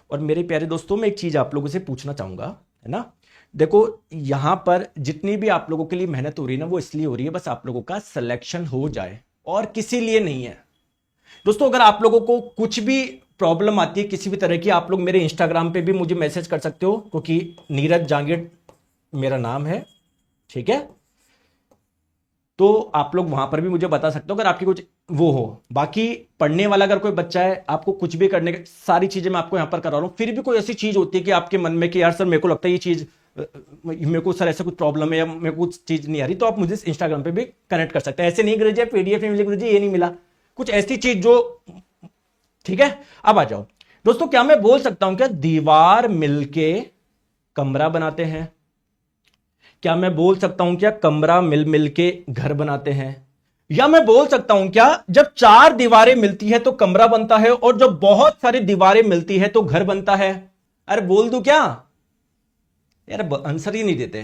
S1: और मेरे प्यारे दोस्तों, मैं एक चीज आप लोगों से पूछना चाहूंगा, है ना। देखो, यहां पर जितनी भी आप लोगों के लिए मेहनत हो रही है ना, वो इसलिए हो रही है बस आप लोगों का सिलेक्शन हो जाए, और किसी लिए नहीं है। दोस्तों अगर आप लोगों को कुछ भी प्रॉब्लम आती है किसी भी तरह की, आप लोग मेरे इंस्टाग्राम पे भी मुझे मैसेज कर सकते हो, क्योंकि नीरज जांगिड़ मेरा नाम है, ठीक है। तो आप लोग वहां पर भी मुझे बता सकते हो अगर आपकी कुछ वो हो। बाकी पढ़ने वाला अगर कोई बच्चा है, आपको कुछ भी करने की सारी चीजें मैं आपको यहां पर करा रहा हूं, फिर भी कोई ऐसी चीज होती है कि आपके मन में कि यार सर मेरे को लगता है ये चीज मेरे को सर ऐसा कुछ प्रॉब्लम है या मेरे को कुछ चीज नहीं आ रही, तो आप मुझे इंस्टाग्राम पे भी कनेक्ट कर सकते हैं। ऐसे नहीं गुरुजी पीडीएफ नहीं मिली, गुरुजी ये नहीं मिला, कुछ ऐसी चीज जो, ठीक है। अब आ जाओ दोस्तों, क्या मैं बोल सकता हूं क्या दीवार मिलके कमरा बनाते हैं। क्या मैं बोल सकता हूं क्या कमरा मिल मिल के घर बनाते हैं। या मैं बोल सकता हूं क्या जब चार दीवारें मिलती है तो कमरा बनता है, और जब बहुत सारी दीवारें मिलती है तो घर बनता है। अरे बोल दूं क्या यार, आंसर ही नहीं देते।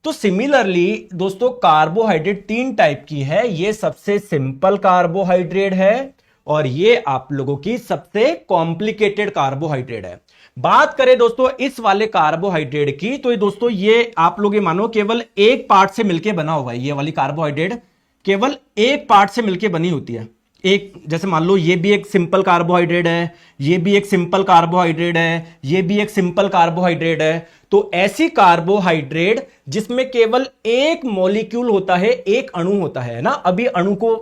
S1: तो सिमिलरली दोस्तों, कार्बोहाइड्रेट तीन टाइप की है, ये सबसे सिंपल कार्बोहाइड्रेट है, और ये आप लोगों की सबसे कॉम्प्लिकेटेड कार्बोहाइड्रेट है। बात करें दोस्तों इस वाले कार्बोहाइड्रेट की, तो ये दोस्तों ये आप लोग ये मानो केवल एक पार्ट से मिलकर बना हुआ है। ये वाली कार्बोहाइड्रेट केवल एक पार्ट से मिलकर बनी होती है। एक जैसे मान लो ये भी एक सिंपल कार्बोहाइड्रेट है, ये भी एक सिंपल कार्बोहाइड्रेट है, ये भी एक सिंपल कार्बोहाइड्रेट है। तो ऐसी कार्बोहाइड्रेट जिसमें केवल एक मॉलिक्यूल होता है, एक अणु होता है ना। अभी अणु को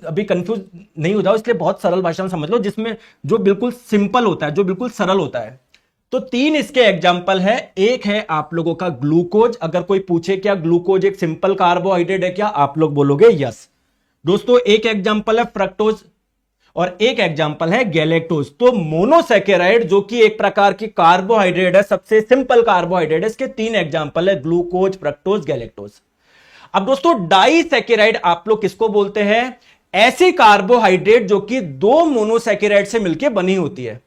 S1: अभी कंफ्यूज नहीं हो जाओ, इसलिए बहुत सरल भाषा में समझ लो, जिसमें जो बिल्कुल सिंपल होता है, जो बिल्कुल सरल होता है। तो तीन इसके एग्जाम्पल है। एक है आप लोगों का ग्लूकोज, अगर कोई पूछे क्या ग्लूकोज एक सिंपल कार्बोहाइड्रेट है क्या, आप लोग बोलोगे यस। दोस्तों एक एग्जाम्पल है फ्रक्टोज, और एक एग्जाम्पल है गैलेक्टोज। तो मोनोसैकेराइड जो कि एक प्रकार की कार्बोहाइड्रेट है, सबसे सिंपल कार्बोहाइड्रेट है, इसके तीन एग्जाम्पल है ग्लूकोज, फ्रक्टोज, गैलेक्टोज। अब दोस्तों डाइसैकेराइड आप लोग किसको बोलते हैं, ऐसी कार्बोहाइड्रेट जो कि दो मोनोसैकेराइड से मिलकर बनी होती है।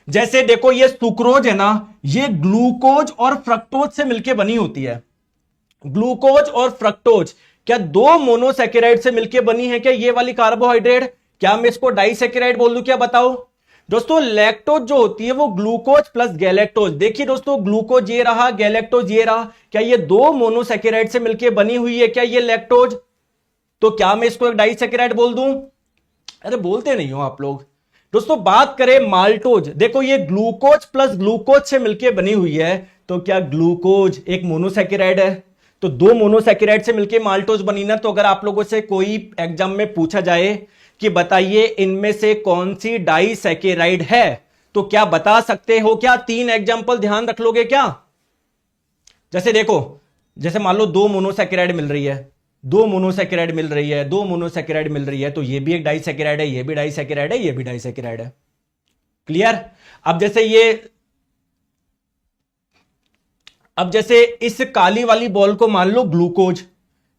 S1: जैसे देखो ये सुक्रोज है ना, ये ग्लूकोज और फ्रक्टोज से मिलकर बनी होती है। ग्लूकोज और फ्रक्टोज क्या दो मोनोसैकेराइड से मिलकर बनी है क्या ये वाली कार्बोहाइड्रेट, क्या मैं इसको डाइसैकेराइड बोल दूं क्या, बताओ। दोस्तों लैक्टोज जो होती है वो ग्लूकोज प्लस गैलेक्टोज, देखिए दोस्तों ग्लूकोज ये रहा, गैलेक्टोज ये रहा, क्या ये दो मोनोसैकेराइड से मिलकर बनी हुई है क्या ये लैक्टोज। तो क्या मैं इसको एक डाइसैकेराइड बोल दूं, अरे बोलते नहीं हो आप लोग। दोस्तों बात करें माल्टोज, देखो ये ग्लूकोज प्लस ग्लूकोज से मिलकर बनी हुई है, तो क्या ग्लूकोज एक मोनोसैकेराइड है। तो दो मोनोसैकेराइड से मिलकर माल्टोज बनी ना। तो अगर आप लोगों से कोई एग्जाम में पूछा जाए कि बताइए इनमें से कौन सी डाइसैकेराइड है, तो क्या बता सकते हो क्या, तीन एग्जाम्पल ध्यान रख लोगे क्या। जैसे देखो, जैसे मान लो दो मोनोसैकेराइड मिल रही है, दो मोनोसैकेराइड मिल रही है, दो मोनोसैकेराइड मिल रही है, तो ये भी एक डाइसैकेराइड है, ये भी डाइसैकेराइड है, ये भी डाइसैकेराइड है। क्लियर। अब जैसे ये, अब जैसे इस काली वाली बॉल को मान लो ग्लूकोज,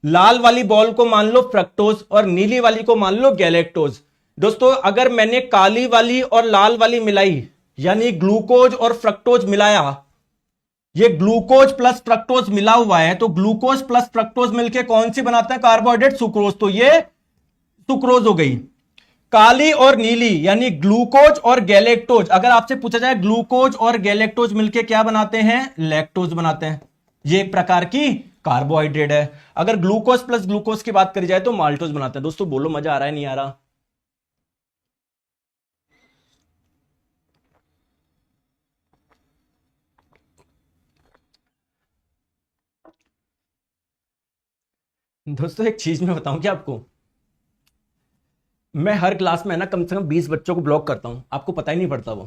S1: लाल वाली बॉल को मान लो फ्रक्टोज, और नीली वाली को मान लो गैलेक्टोज। दोस्तों अगर मैंने काली वाली और लाल वाली मिलाई, यानी ग्लूकोज और फ्रक्टोज मिलाया, ये ग्लूकोज प्लस फ्रक्टोज मिला हुआ है, तो ग्लूकोज प्लस फ्रक्टोज मिलके कौन सी बनाता है कार्बोहाइड्रेट, सुक्रोज। तो ये सुक्रोज हो गई। काली और नीली यानी ग्लूकोज और गैलेक्टोज, अगर आपसे पूछा जाए ग्लूकोज और गैलेक्टोज मिलके क्या बनाते हैं, लैक्टोज बनाते हैं। ये एक प्रकार की कार्बोहाइड्रेट है। अगर ग्लूकोज प्लस ग्लूकोज की बात करी जाए तो माल्टोज बनाते हैं। दोस्तों बोलो मजा आ रहा है नहीं आ रहा। दोस्तों एक चीज मैं बताऊं क्या आपको, मैं हर क्लास में ना कम से कम 20 बच्चों को ब्लॉक करता हूं, आपको पता ही नहीं पड़ता वो।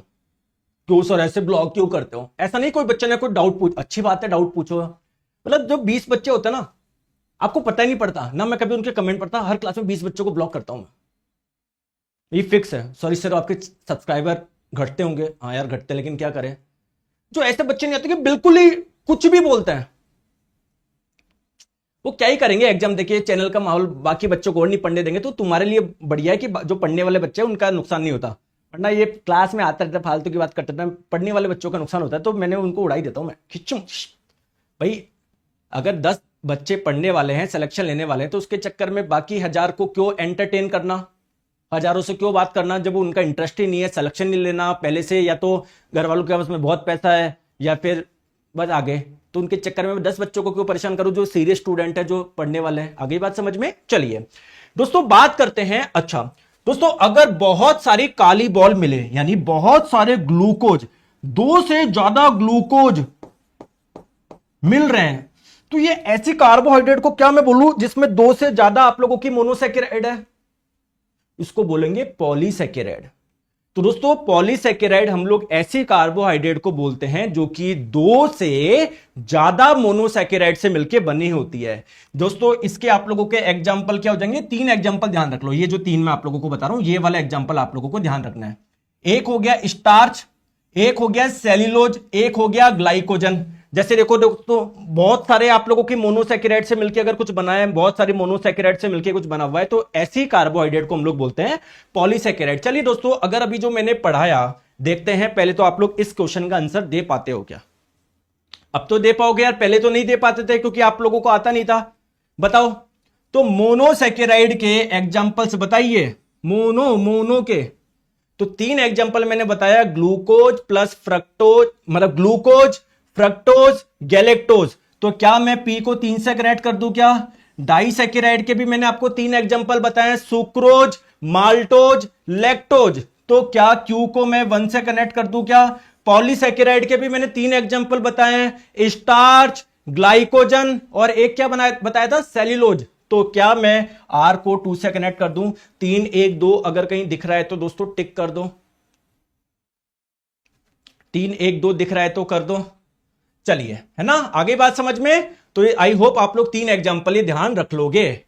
S1: क्यों सर ऐसे ब्लॉक क्यों करते हो? ऐसा नहीं कोई बच्चे ने कोई डाउट पूछ, अच्छी बात है डाउट पूछो, मतलब जो 20 बच्चे होते हैं ना, आपको पता ही नहीं पड़ता ना, मैं कभी उनके कमेंट पढ़ता, हर क्लास में 20 बच्चों को ब्लॉक करता हूं मैं। ये फिक्स है। सॉरी सर आपके सब्सक्राइबर घटते होंगे, हाँ यार घटते, लेकिन क्या करें, जो ऐसे बच्चे नहीं आते कि बिल्कुल ही कुछ भी बोलते हैं, वो क्या ही करेंगे। एग्जाम देखिए, चैनल का माहौल बाकी बच्चों को और नहीं पढ़ने देंगे, तो तुम्हारे लिए बढ़िया है कि जो पढ़ने वाले बच्चे हैं उनका नुकसान नहीं होता, वरना ये क्लास में आता रहता फालतू की बात करते रहता, पढ़ने वाले बच्चों का नुकसान होता है, तो मैंने उनको उड़ा ही देता हूं मैं, खिंचूं भाई। अगर 10 बच्चे पढ़ने वाले हैं, सिलेक्शन लेने वाले हैं, तो उसके चक्कर में बाकी 1000 को क्यों एंटरटेन करना, हजारों से क्यों बात करना, जब उनका इंटरेस्ट ही नहीं है, सिलेक्शन नहीं लेना पहले से, या तो घर वालों के पास में बहुत पैसा है, या फिर बस आगे, तो उनके चक्कर में 10 बच्चों को क्यों परेशान करूं जो सीरियस स्टूडेंट है, जो पढ़ने वाले हैं। आगे बात समझ में? चलिए दोस्तों बात करते हैं। अच्छा दोस्तों, अगर बहुत सारी काली बॉल मिले, यानी बहुत सारे ग्लूकोज, 2 से ज्यादा ग्लूकोज मिल रहे हैं, तो ये ऐसी कार्बोहाइड्रेट को क्या मैं बोलूं जिसमें 2 से ज्यादा आप लोगों की मोनोसैकेराइड है, इसको बोलेंगे पॉलीसैकेराइड। तो दोस्तों पॉलीसैकेराइड हम लोग ऐसी कार्बोहाइड्रेट को बोलते हैं जो कि 2 से ज्यादा मोनोसैकेराइड से मिलकर बनी होती है। दोस्तों इसके आप लोगों के एग्जांपल क्या हो जाएंगे? 3 एग्जांपल ध्यान रख लो, ये जो 3 मैं आप लोगों को बता रहा हूं, ये वाला एग्जांपल आप लोगों को ध्यान रखना है। एक हो गया स्टार्च, एक हो गया सेल्यूलोज, एक हो गया ग्लाइकोजन। जैसे देखो दोस्तों, बहुत सारे आप लोगों की मोनोसैकेराइड से मिलकर अगर कुछ बना है, बहुत सारी मोनोसैकेराइड से मिलकर कुछ बना हुआ है, तो ऐसी कार्बोहाइड्रेट को हम लोग बोलते हैं पॉलीसैकेराइड। चलिए दोस्तों, अगर अभी जो मैंने पढ़ाया देखते हैं, पहले तो आप लोग इस क्वेश्चन का आंसर दे पाते हो क्या? अब तो दे पाओगे यार, पहले तो नहीं दे पाते थे क्योंकि आप लोगों को आता नहीं था। बताओ तो मोनोसैकेराइड के एग्जांपल्स बताइए, मोनो के। तो 3 एग्जांपल मैंने बताया, ग्लूकोज प्लस फ्रक्टोज, मतलब ग्लूकोज, फ्रक्टोज, गैलेक्टोज। तो क्या मैं पी को 3 से कनेक्ट कर दूं क्या? डाइसैकेराइड के भी मैंने आपको 3 एग्जांपल बताए, सुक्रोज, माल्टोज, लैक्टोज। तो क्या क्यू को मैं 1 से कनेक्ट कर दूं क्या? पॉलीसैकेराइड के भी मैंने 3 एग्जांपल बताए हैं, स्टार्च, ग्लाइकोजन और एक क्या बताया था? सेल्यूलोज। तो क्या मैं आर को 2 से कनेक्ट कर दूं? 3 1 2 अगर कहीं दिख रहा है तो दोस्तों टिक कर दो, 3 1 2 दिख रहा है तो कर दो। चलिए, है ना, आगे बात समझ में? तो आई होप आप लोग 3 एग्जांपल ये ध्यान रख लोगे।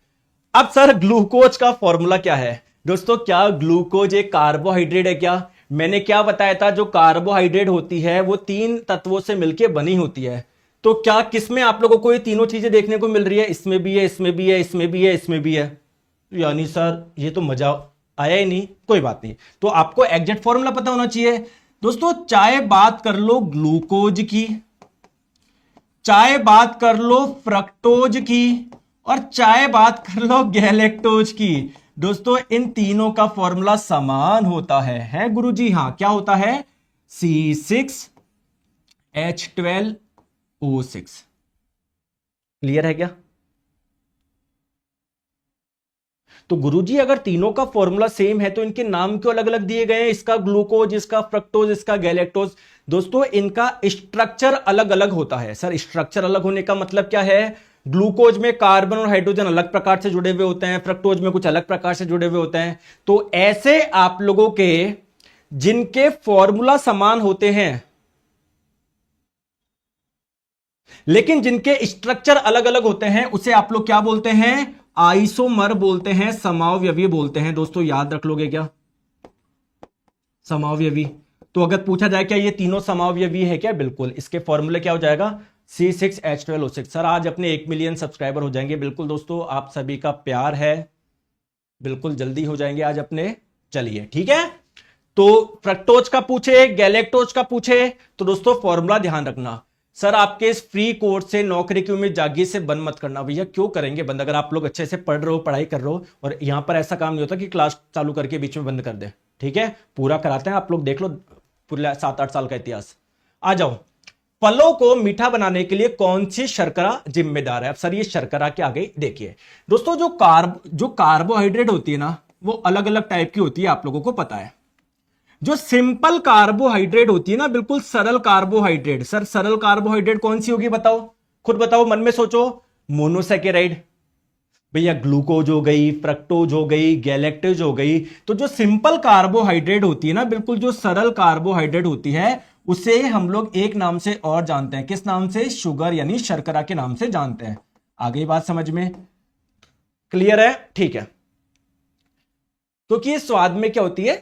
S1: अब सर ग्लूकोज का फॉर्मूला क्या है? दोस्तों क्या ग्लूकोज एक कार्बोहाइड्रेट है क्या? मैंने क्या बताया था, जो कार्बोहाइड्रेट होती है वो 3 तत्वों से मिलकर बनी होती है। तो क्या किसमें आप लोगों को ये तीनों चीजें देखने को मिल रही है? इसमें भी है, इसमें भी है, इसमें भी है, इसमें भी है। यानी सर ये तो मजा आया ही नहीं। कोई बात नहीं, तो आपको एग्जैक्ट फॉर्मूला पता होना चाहिए। दोस्तों चाहे बात कर लो ग्लूकोज की, चाहे बात कर लो फ्रक्टोज की, और चाहे बात कर लो गैलेक्टोज की, दोस्तों इन तीनों का फॉर्मूला समान होता है गुरुजी? हाँ, क्या होता है? C6H12O6। क्लियर है क्या? तो गुरुजी अगर तीनों का फॉर्मूला सेम है तो इनके नाम क्यों अलग अलग दिए गए हैं? इसका ग्लूकोज, इसका फ्रक्टोज, इसका गैलेक्टोज। दोस्तों इनका स्ट्रक्चर अलग अलग होता है। सर स्ट्रक्चर अलग होने का मतलब क्या है? ग्लूकोज में कार्बन और हाइड्रोजन अलग प्रकार से जुड़े हुए होते हैं, फ्रक्टोज में कुछ अलग प्रकार से जुड़े हुए होते हैं। तो ऐसे आप लोगों के जिनके फॉर्मूला समान होते हैं लेकिन जिनके स्ट्रक्चर अलग अलग होते हैं, उसे आप लोग क्या बोलते हैं? आइसोमर बोलते हैं, समावयवी बोलते हैं। दोस्तों याद रख लोगे क्या? समावयवी। तो अगर पूछा जाए क्या ये तीनों समावयवी है क्या? बिल्कुल। इसके फॉर्मूले क्या हो जाएगा? C6H12O6। सर आज अपने 1 मिलियन सब्सक्राइबर हो जाएंगे। बिल्कुल दोस्तों, आप सभी का प्यार है, बिल्कुल जल्दी हो जाएंगे आज अपने। चलिए ठीक है, तो फ्रक्टोज का पूछे, गैलेक्टोज का पूछे, तो दोस्तों फॉर्मूला ध्यान रखना। सर आपके इस फ्री कोर्स से नौकरी की उम्मीद जागी से बंद मत करना। भैया क्यों करेंगे बंद? अगर आप लोग अच्छे से पढ़ रहे हो, पढ़ाई कर रहे हो, और यहां पर ऐसा काम नहीं होता कि क्लास चालू करके बीच में बंद कर दे। ठीक है, पूरा कराते हैं। आप लोग देख लो पूरा 7-8 साल का इतिहास। आ जाओ, फलों को मीठा बनाने के लिए कौन सी शर्करा जिम्मेदार है? अब सर ये शर्करा के आगे देखिए दोस्तों, जो कार्बोहाइड्रेट होती है ना, वो अलग अलग टाइप की होती है, आप लोगों को पता है। जो सिंपल कार्बोहाइड्रेट होती है ना, बिल्कुल सरल कार्बोहाइड्रेट। सर सरल कार्बोहाइड्रेट कौन सी होगी? बताओ, खुद बताओ, मन में सोचो। मोनोसैकेराइड। भैया ग्लूकोज हो गई, फ्रक्टोज हो गई, गैलेक्टोज हो गई। तो जो सिंपल कार्बोहाइड्रेट होती है ना, बिल्कुल जो सरल कार्बोहाइड्रेट होती है, उसे हम लोग एक नाम से और जानते हैं। किस नाम से? शुगर यानी शर्करा के नाम से जानते हैं। आ गई बात समझ में? क्लियर है? ठीक है। क्योंकि ये स्वाद में क्या होती है,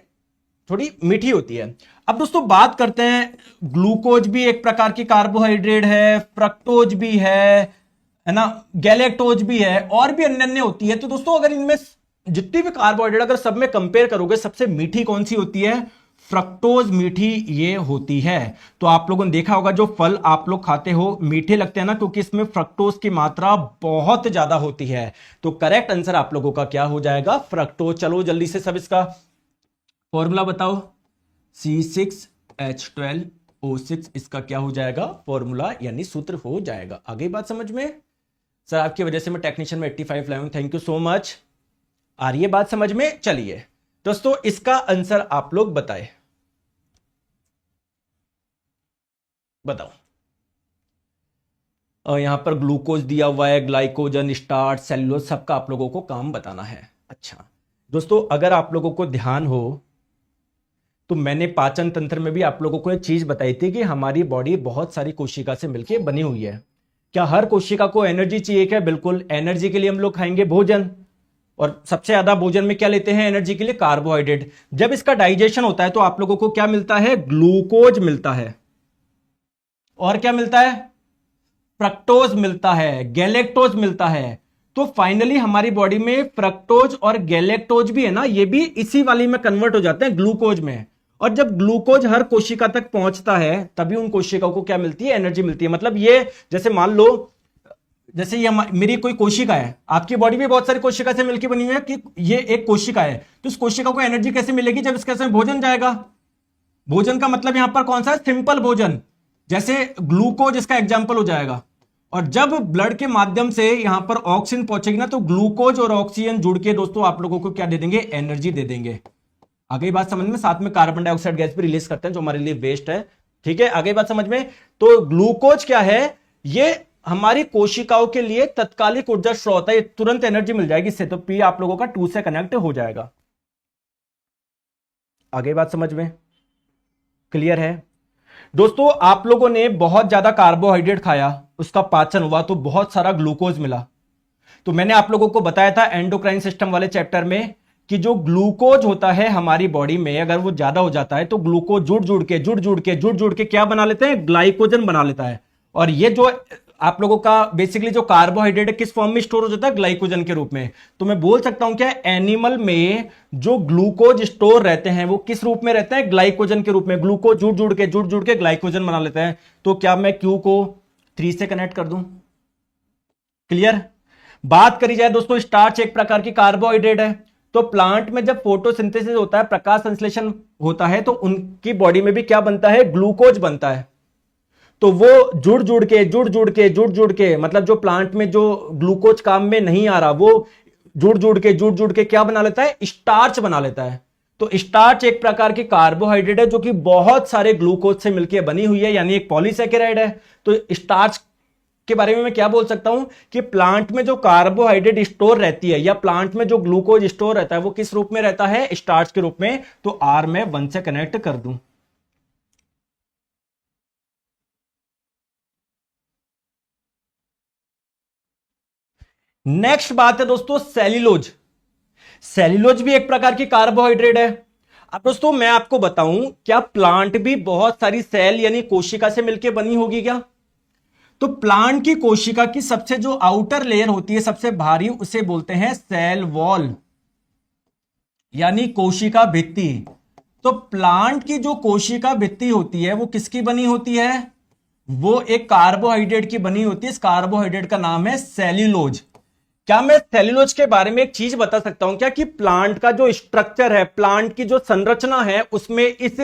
S1: थोड़ी मीठी होती है। अब दोस्तों बात करते हैं, ग्लूकोज भी एक प्रकार की कार्बोहाइड्रेट है, फ्रक्टोज भी है ना, गैलेक्टोज भी है, और भी अन्य अन्य होती है। तो दोस्तों अगर इनमें जितनी भी कार्बोहाइड्रेट अगर सब में कंपेयर करोगे, सबसे मीठी कौन सी होती है? फ्रक्टोज मीठी ये होती है। तो आप लोगों ने देखा होगा जो फल आप लोग खाते हो मीठे लगते हैं ना, क्योंकि इसमें फ्रक्टोज की मात्रा बहुत ज्यादा होती है। तो करेक्ट आंसर आप लोगों का क्या हो जाएगा? फ्रक्टोज। चलो जल्दी से सब इसका फॉर्मूला बताओ। C6H12O6 इसका क्या हो जाएगा? फॉर्मूला यानी सूत्र हो जाएगा। आगे बात समझ में? सर आपकी वजह से मैं टेक्नीशियन में 85 लाया हूं, थैंक यू सो मच। आ रही है बात समझ में? चलिए दोस्तों इसका आंसर आप लोग बताएं, बताओ। और यहां पर ग्लूकोज दिया हुआ है, ग्लाइकोजन, स्टार्च, सेलुलोज, सबका आप लोगों को काम बताना है। अच्छा दोस्तों अगर आप लोगों को ध्यान हो तो मैंने पाचन तंत्र में भी आप लोगों को एक चीज बताई थी कि हमारी बॉडी बहुत सारी कोशिका से मिलकर बनी हुई है। क्या हर कोशिका को एनर्जी चाहिए? क्या बिल्कुल। एनर्जी के लिए हम लोग खाएंगे भोजन, और सबसे ज्यादा भोजन में क्या लेते हैं एनर्जी के लिए? कार्बोहाइड्रेट। जब इसका डाइजेशन होता है तो आप लोगों को क्या मिलता है? ग्लूकोज मिलता है। और क्या मिलता है? फ्रक्टोज मिलता है, गैलेक्टोज मिलता है। तो फाइनली हमारी बॉडी में फ्रक्टोज और गैलेक्टोज भी है ना, ये भी इसी वाली में कन्वर्ट हो जाते हैं, ग्लूकोज में। और जब ग्लूकोज हर कोशिका तक पहुंचता है तभी उन कोशिकाओं को क्या मिलती है? एनर्जी मिलती है। मतलब ये जैसे मान लो, जैसे ये मेरी कोई कोशिका है, आपकी बॉडी भी बहुत सारी कोशिका से मिलकर बनी हुई है, कि ये एक कोशिका है, तो उस कोशिका को एनर्जी कैसे मिलेगी? जब इसके साथ भोजन जाएगा। भोजन का मतलब यहां पर कौन सा है? सिंपल भोजन, जैसे ग्लूकोज इसका एग्जाम्पल हो जाएगा। और जब ब्लड के माध्यम से यहां पर ऑक्सीजन पहुंचेगी ना, तो ग्लूकोज और ऑक्सीजन जुड़ के दोस्तों आप लोगों को क्या दे देंगे? एनर्जी दे देंगे। आगे बात समझ में? साथ में कार्बन डाइऑक्साइड गैस भी रिलीज करते हैं जो हमारे लिए वेस्ट है। ठीक है, आगे बात समझ में? तो ग्लूकोज क्या है? ये हमारी कोशिकाओं के लिए तत्कालिक ऊर्जा स्रोत है, तुरंत एनर्जी मिल जाएगी इससे। तो पी आप लोगों का 2 से कनेक्ट हो जाएगा। आगे बात समझ में? क्लियर है? दोस्तों आप लोगों ने बहुत ज्यादा कार्बोहाइड्रेट खाया, उसका पाचन हुआ तो बहुत सारा ग्लूकोज मिला। तो मैंने आप लोगों को बताया था एंडोक्राइन सिस्टम वाले चैप्टर में कि जो ग्लूकोज होता है हमारी बॉडी में, अगर वो ज्यादा हो जाता है तो ग्लूकोज जुड़ जुड़ के क्या बना लेते हैं? ग्लाइकोजन बना लेता है। और ये जो आप लोगों का बेसिकली जो कार्बोहाइड्रेट है किस फॉर्म में स्टोर हो जाता है? ग्लाइकोजन के रूप में। तो मैं बोल सकता हूं क्या, एनिमल में जो ग्लूकोज स्टोर रहते हैं वो किस रूप में रहते हैं? ग्लाइकोजन के रूप में। ग्लूकोज जुड़ जुड़ के ग्लाइकोजन बना लेता है। तो क्या मैं क्यू को 3 से कनेक्ट कर दूं? क्लियर? बात करी जाए दोस्तों, स्टार्च एक प्रकार की कार्बोहाइड्रेट है। तो प्लांट में जब फोटोसिंथेसिस होता है, प्रकाश संश्लेषण होता है, तो उनकी बॉडी में भी क्या बनता है? ग्लूकोज बनता है। तो वो जुड़ जुड़ के मतलब जो प्लांट में जो ग्लूकोज काम में नहीं आ रहा, वो जुड़ जुड़ के क्या बना लेता है? स्टार्च बना लेता है। तो स्टार्च एक प्रकार की कार्बोहाइड्रेट है जो कि बहुत सारे ग्लूकोज से मिलकर बनी हुई है, यानी एक पॉलीसैकेराइड है। तो स्टार्च के बारे में मैं क्या बोल सकता हूं कि प्लांट में जो कार्बोहाइड्रेट स्टोर रहती है या प्लांट में जो ग्लूकोज स्टोर रहता है वो किस रूप में रहता है? स्टार्च के रूप में। तो आर में 1 से कनेक्ट कर दूं। नेक्स्ट बात है दोस्तों सेल्यूलोज। सेल्यूलोज भी एक प्रकार की कार्बोहाइड्रेट है। अब दोस्तों मैं आपको बताऊं, क्या प्लांट भी बहुत सारी सेल यानी कोशिका से मिलकर बनी होगी क्या? तो प्लांट की कोशिका की सबसे जो आउटर लेयर होती है, सबसे भारी, उसे बोलते हैं सेल वॉल यानी कोशिका भित्ति। तो प्लांट की जो कोशिका भित्ति होती है वो किसकी बनी होती है? वो एक कार्बोहाइड्रेट की बनी होती है। इस कार्बोहाइड्रेट का नाम है सेल्यूलोज। क्या मैं सेल्यूलोज के बारे में एक चीज बता सकता हूं क्या, कि प्लांट का जो स्ट्रक्चर है, प्लांट की जो संरचना है, उसमें इस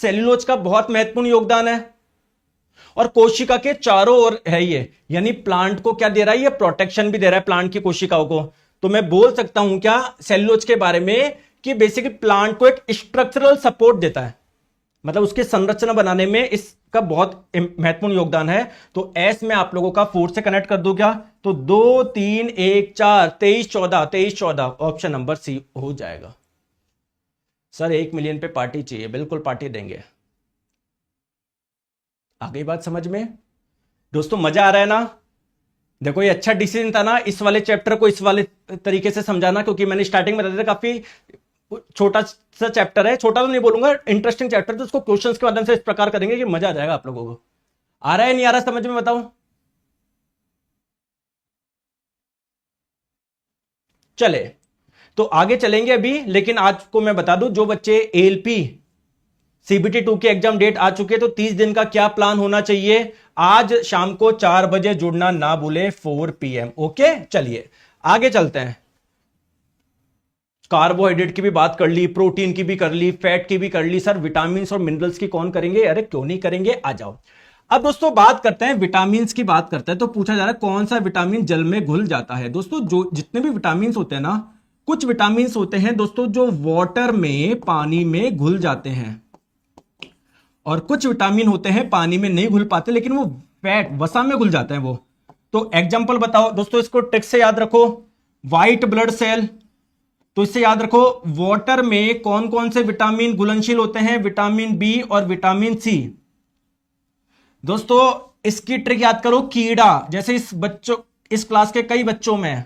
S1: सेल्यूलोज का बहुत महत्वपूर्ण योगदान है। और कोशिका के चारों ओर है ये, यानी प्लांट को क्या दे रहा है? ये प्रोटेक्शन भी दे रहा है प्लांट की कोशिकाओं को। तो मैं बोल सकता हूं क्या सेल्यूलोज के बारे में कि बेसिकली प्लांट को एक स्ट्रक्चरल सपोर्ट देता है। मतलब उसकी संरचना बनाने में इसका बहुत महत्वपूर्ण योगदान है। तो एस में आप लोगों का 4 से कनेक्ट कर दो क्या, तो 2 3 1 4 23 14 23 14 ऑप्शन नंबर सी हो जाएगा। सर 1 मिलियन पे पार्टी चाहिए, बिल्कुल पार्टी देंगे। आ गई बात समझ में दोस्तों, मजा आ रहा है ना। देखो ये अच्छा डिसीजन था ना इस वाले चैप्टर को इस वाले तरीके से समझाना, क्योंकि मैंने स्टार्टिंग में बताया था काफी छोटा सा चैप्टर है, छोटा तो नहीं बोलूंगा, इंटरेस्टिंग चैप्टर, तो उसको क्वेश्चंस के माध्यम से इस प्रकार करेंगे कि मजा आ जाएगा आप लोगों को। आ रहा है नहीं आ रहा समझ में, बताओ। चले तो आगे चलेंगे अभी, लेकिन आज को मैं बता दूं जो बच्चे एएलपी सीबीटी 2 के एग्जाम डेट आ चुके हैं तो 30 दिन का क्या प्लान होना चाहिए। आज शाम को 4 बजे जुड़ना ना भूले, 4 PM। ओके चलिए आगे चलते हैं। कार्बोहाइड्रेट की भी बात कर ली, प्रोटीन की भी कर ली, फैट की भी कर ली। सर विटामिन और मिनरल्स की कौन करेंगे, अरे क्यों नहीं करेंगे, आ जाओ। अब दोस्तों बात करते हैं विटामिन की, बात करते हैं तो पूछा जा रहा है कौन सा विटामिन जल में घुल जाता है। दोस्तों जो जितने भी विटामिन होते हैं ना, कुछ विटामिन होते हैं दोस्तों जो वाटर में पानी में घुल जाते हैं, और कुछ विटामिन होते हैं पानी में नहीं घुल पाते लेकिन वो फैट वसा में घुल जाते हैं वो। तो एग्जांपल बताओ दोस्तों, इसको ट्रिक से याद रखो। व्हाइट ब्लड सेल, तो इससे याद रखो वाटर में कौन कौन से विटामिन घुलनशील होते हैं, विटामिन बी और विटामिन सी। दोस्तों इसकी ट्रिक याद करो, कीड़ा जैसे इस क्लास के कई बच्चों में,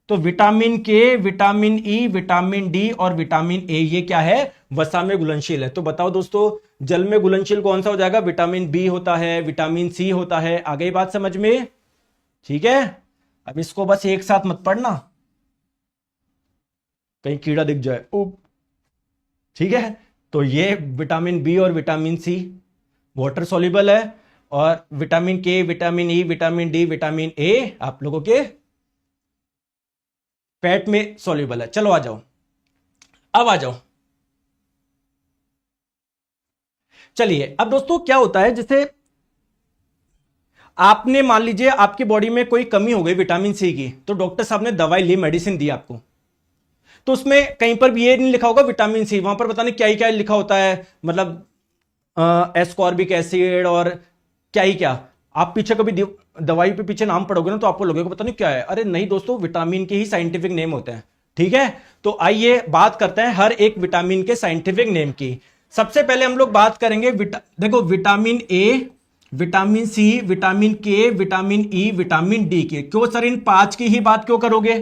S1: तो vitamin K, vitamin E, vitamin D और विटामिन ए ये क्या है, वसा में घुलनशील है। तो बताओ दोस्तों जल में घुलनशील कौन सा हो जाएगा, विटामिन बी होता है, विटामिन सी होता है। आ गई बात समझ में, ठीक है। अब इसको बस एक साथ मत पढ़ना, कहीं कीड़ा दिख जाए, ठीक है। तो ये विटामिन बी और विटामिन सी वाटर सॉल्युबल है, और vitamin K, vitamin E, vitamin D, vitamin A आप लोगों के फैट में सॉल्युबल है। चलो आ जाओ, अब आ जाओ। चलिए अब दोस्तों क्या होता है, जैसे आपने मान लीजिए आपकी बॉडी में कोई कमी हो गई विटामिन सी की, तो डॉक्टर साहब ने दवाई ली, मेडिसिन दी आपको, तो उसमें कहीं पर भी ये नहीं लिखा होगा विटामिन सी, वहां पर पता नहीं क्या ही क्या लिखा होता है, मतलब एस्कॉर्बिक एसिड और क्या ही क्या। आप पीछे कभी दवाई पे पीछे नाम पढ़ोगे ना तो आपको लगेगा पता नहीं क्या है। अरे नहीं दोस्तों, विटामिन के ही साइंटिफिक नेम होते हैं, ठीक है। तो आइए बात करते हैं हर एक विटामिन के साइंटिफिक नेम की। सबसे पहले हम लोग बात करेंगे देखो vitamin A, vitamin C, vitamin K, vitamin E, vitamin D की। क्यों सर इन 5 की ही बात क्यों करोगे,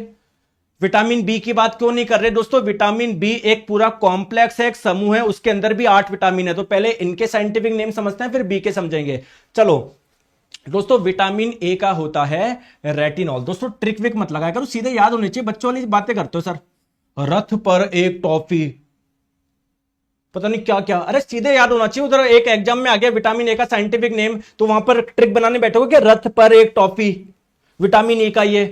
S1: विटामिन बी की बात क्यों नहीं कर रहे। दोस्तों विटामिन बी एक पूरा कॉम्प्लेक्स है, एक समूह है, उसके अंदर भी 8 विटामिन है। तो पहले इनके साइंटिफिक नेम समझते हैं फिर बी के समझेंगे। चलो दोस्तों विटामिन ए का होता है रेटिनॉल। दोस्तों ट्रिक विक मत लगाया करो, सीधे याद होनी चाहिए, बच्चों वाली बातें करते हो सर, रथ पर एक टॉफी, पता नहीं क्या क्या, अरे सीधे याद होना चाहिए। उधर एक एग्जाम में आ गया विटामिन ए का साइंटिफिक नेम, तो वहां पर ट्रिक बनाने बैठोगे कि रथ पर एक टॉफी, विटामिन ए का ये,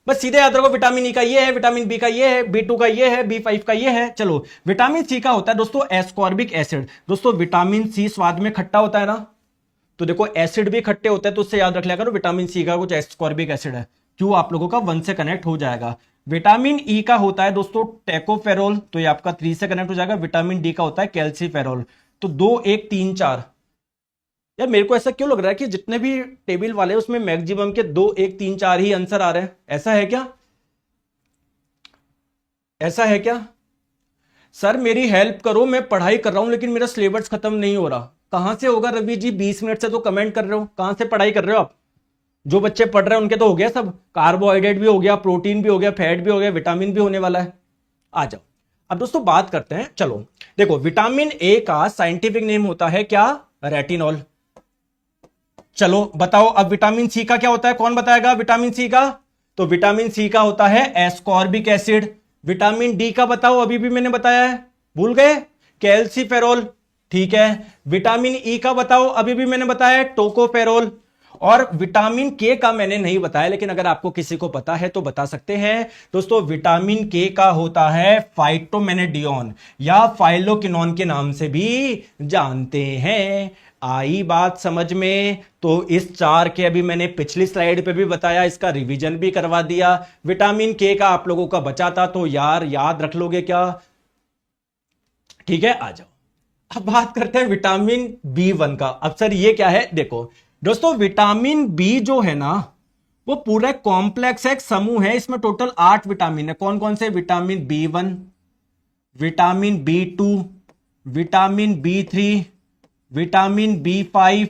S1: बस सीधे याद रखो विटामिन ई का ये है, विटामिन बी का ये है, B2 का ये है, B5 का ये है। चलो विटामिन सी का होता है दोस्तों एस्कॉर्बिक एसिड। दोस्तों विटामिन सी स्वाद में खट्टा होता है ना, तो देखो एसिड भी खट्टे होते हैं, तो उससे याद रख लिया करो विटामिन सी का कुछ एस्कॉर्बिक एसिड है। क्यों, आप लोगों का 1 से कनेक्ट हो जाएगा। विटामिन ई का होता है दोस्तों टेकोफेरोल, तो ये आपका 3 से कनेक्ट हो जाएगा। विटामिन डी का होता है कैल्सीफेरोल। तो 2 1 3 4, यार मेरे को ऐसा क्यों लग रहा है कि जितने भी टेबल वाले हैं उसमें मैक्सिमम के 2 1 3 4 ही आंसर आ रहे हैं, ऐसा है क्या, ऐसा है क्या। सर मेरी हेल्प करो, मैं पढ़ाई कर रहा हूं लेकिन मेरा सिलेबस खत्म नहीं हो रहा। कहां से होगा रवि जी, 20 मिनट से तो कमेंट कर रहे हो, कहां से पढ़ाई कर रहे हो आप। जो बच्चे पढ़ रहे हैं उनके तो हो गया सब, कार्बोहाइड्रेट भी हो गया, प्रोटीन भी हो गया, फैट भी हो गया, विटामिन भी होने वाला है। आ जाओ अब दोस्तों बात करते हैं। चलो देखो विटामिन ए का साइंटिफिक नेम होता है क्या, रेटिनॉल। चलो बताओ अब विटामिन सी का क्या होता है, कौन बताएगा विटामिन सी का। तो विटामिन सी का होता है एस्कॉर्बिक एसिड। विटामिन डी का बताओ, अभी भी मैंने बताया है, भूल गए, कैल्सीफेरोल, ठीक है। विटामिन ई का बताओ, अभी भी मैंने बताया टोकोफेरोल। और विटामिन के का मैंने नहीं बताया, लेकिन अगर आपको किसी को पता है तो बता सकते हैं। दोस्तों विटामिन के का होता है फाइटोमेनेडियोन या फाइलोकिनोन के नाम से भी जानते हैं। आई बात समझ में। तो इस 4 के अभी मैंने पिछली स्लाइड पे भी बताया, इसका रिवीजन भी करवा दिया। विटामिन के का आप लोगों का बचा था, तो यार याद रख लोगे क्या, ठीक है। आ जाओ अब बात करते हैं विटामिन B1 का। अब सर ये क्या है? देखो दोस्तों, विटामिन बी जो है ना वो पूरा कॉम्प्लेक्स है, एक समूह है, इसमें टोटल 8 विटामिन है। कौन कौन से? Vitamin B1, vitamin B2, vitamin B3, vitamin B5,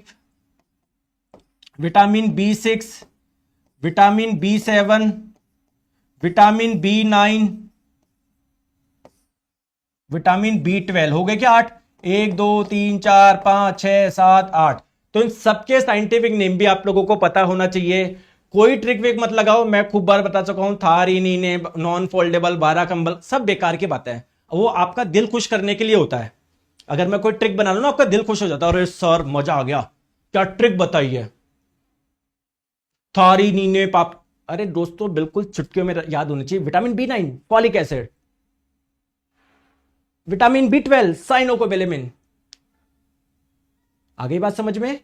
S1: vitamin B6, vitamin B7, vitamin B9, vitamin B12। हो गए क्या 8? 1 2 3 4 5 6 7 8। तो इन सबके साइंटिफिक नेम भी आप लोगों को पता होना चाहिए। कोई ट्रिक विक मत लगाओ, मैं खूब बार बता चुका हूं, थारीनीने, नॉन फोल्डेबल, 12 कंबल, सब बेकार की बातें हैं। वो आपका दिल खुश करने के लिए होता है। अगर मैं कोई ट्रिक बना लूं ना, आपका दिल खुश हो जाता है, अरे सर मजा आ गया, क्या ट्रिक बताइए, थारीनीने पाप। अरे दोस्तों बिल्कुल चुटकियों में याद होनी चाहिए। Vitamin B9 folic acid, vitamin B12 साइनोकोबैलेमिन। आ गई बात समझ में?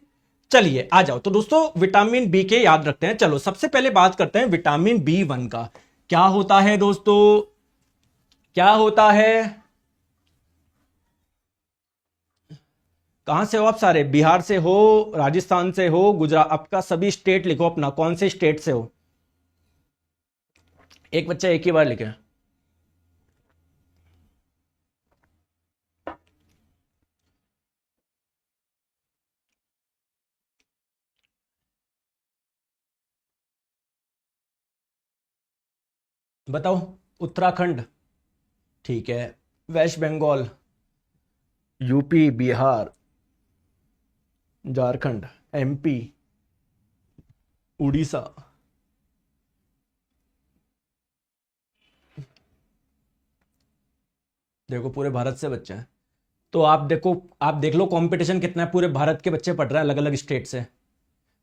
S1: चलिए आ जाओ। तो दोस्तों विटामिन बी के याद रखते हैं। चलो सबसे पहले बात करते हैं विटामिन B1 का। क्या होता है दोस्तों? क्या होता है? कहां से हो आप सारे? बिहार से हो, राजस्थान से हो, गुजरात, आपका सभी स्टेट लिखो अपना, कौन से स्टेट से हो। एक बच्चा एक ही बार लिखे। बताओ। उत्तराखंड, ठीक है। West Bengal, UP, Bihar, Jharkhand, MP, Orissa. देखो पूरे भारत से बच्चे हैं। तो आप देखो, आप देख लो कंपटीशन कितना है, पूरे भारत के बच्चे पढ़ रहे हैं अलग अलग स्टेट से।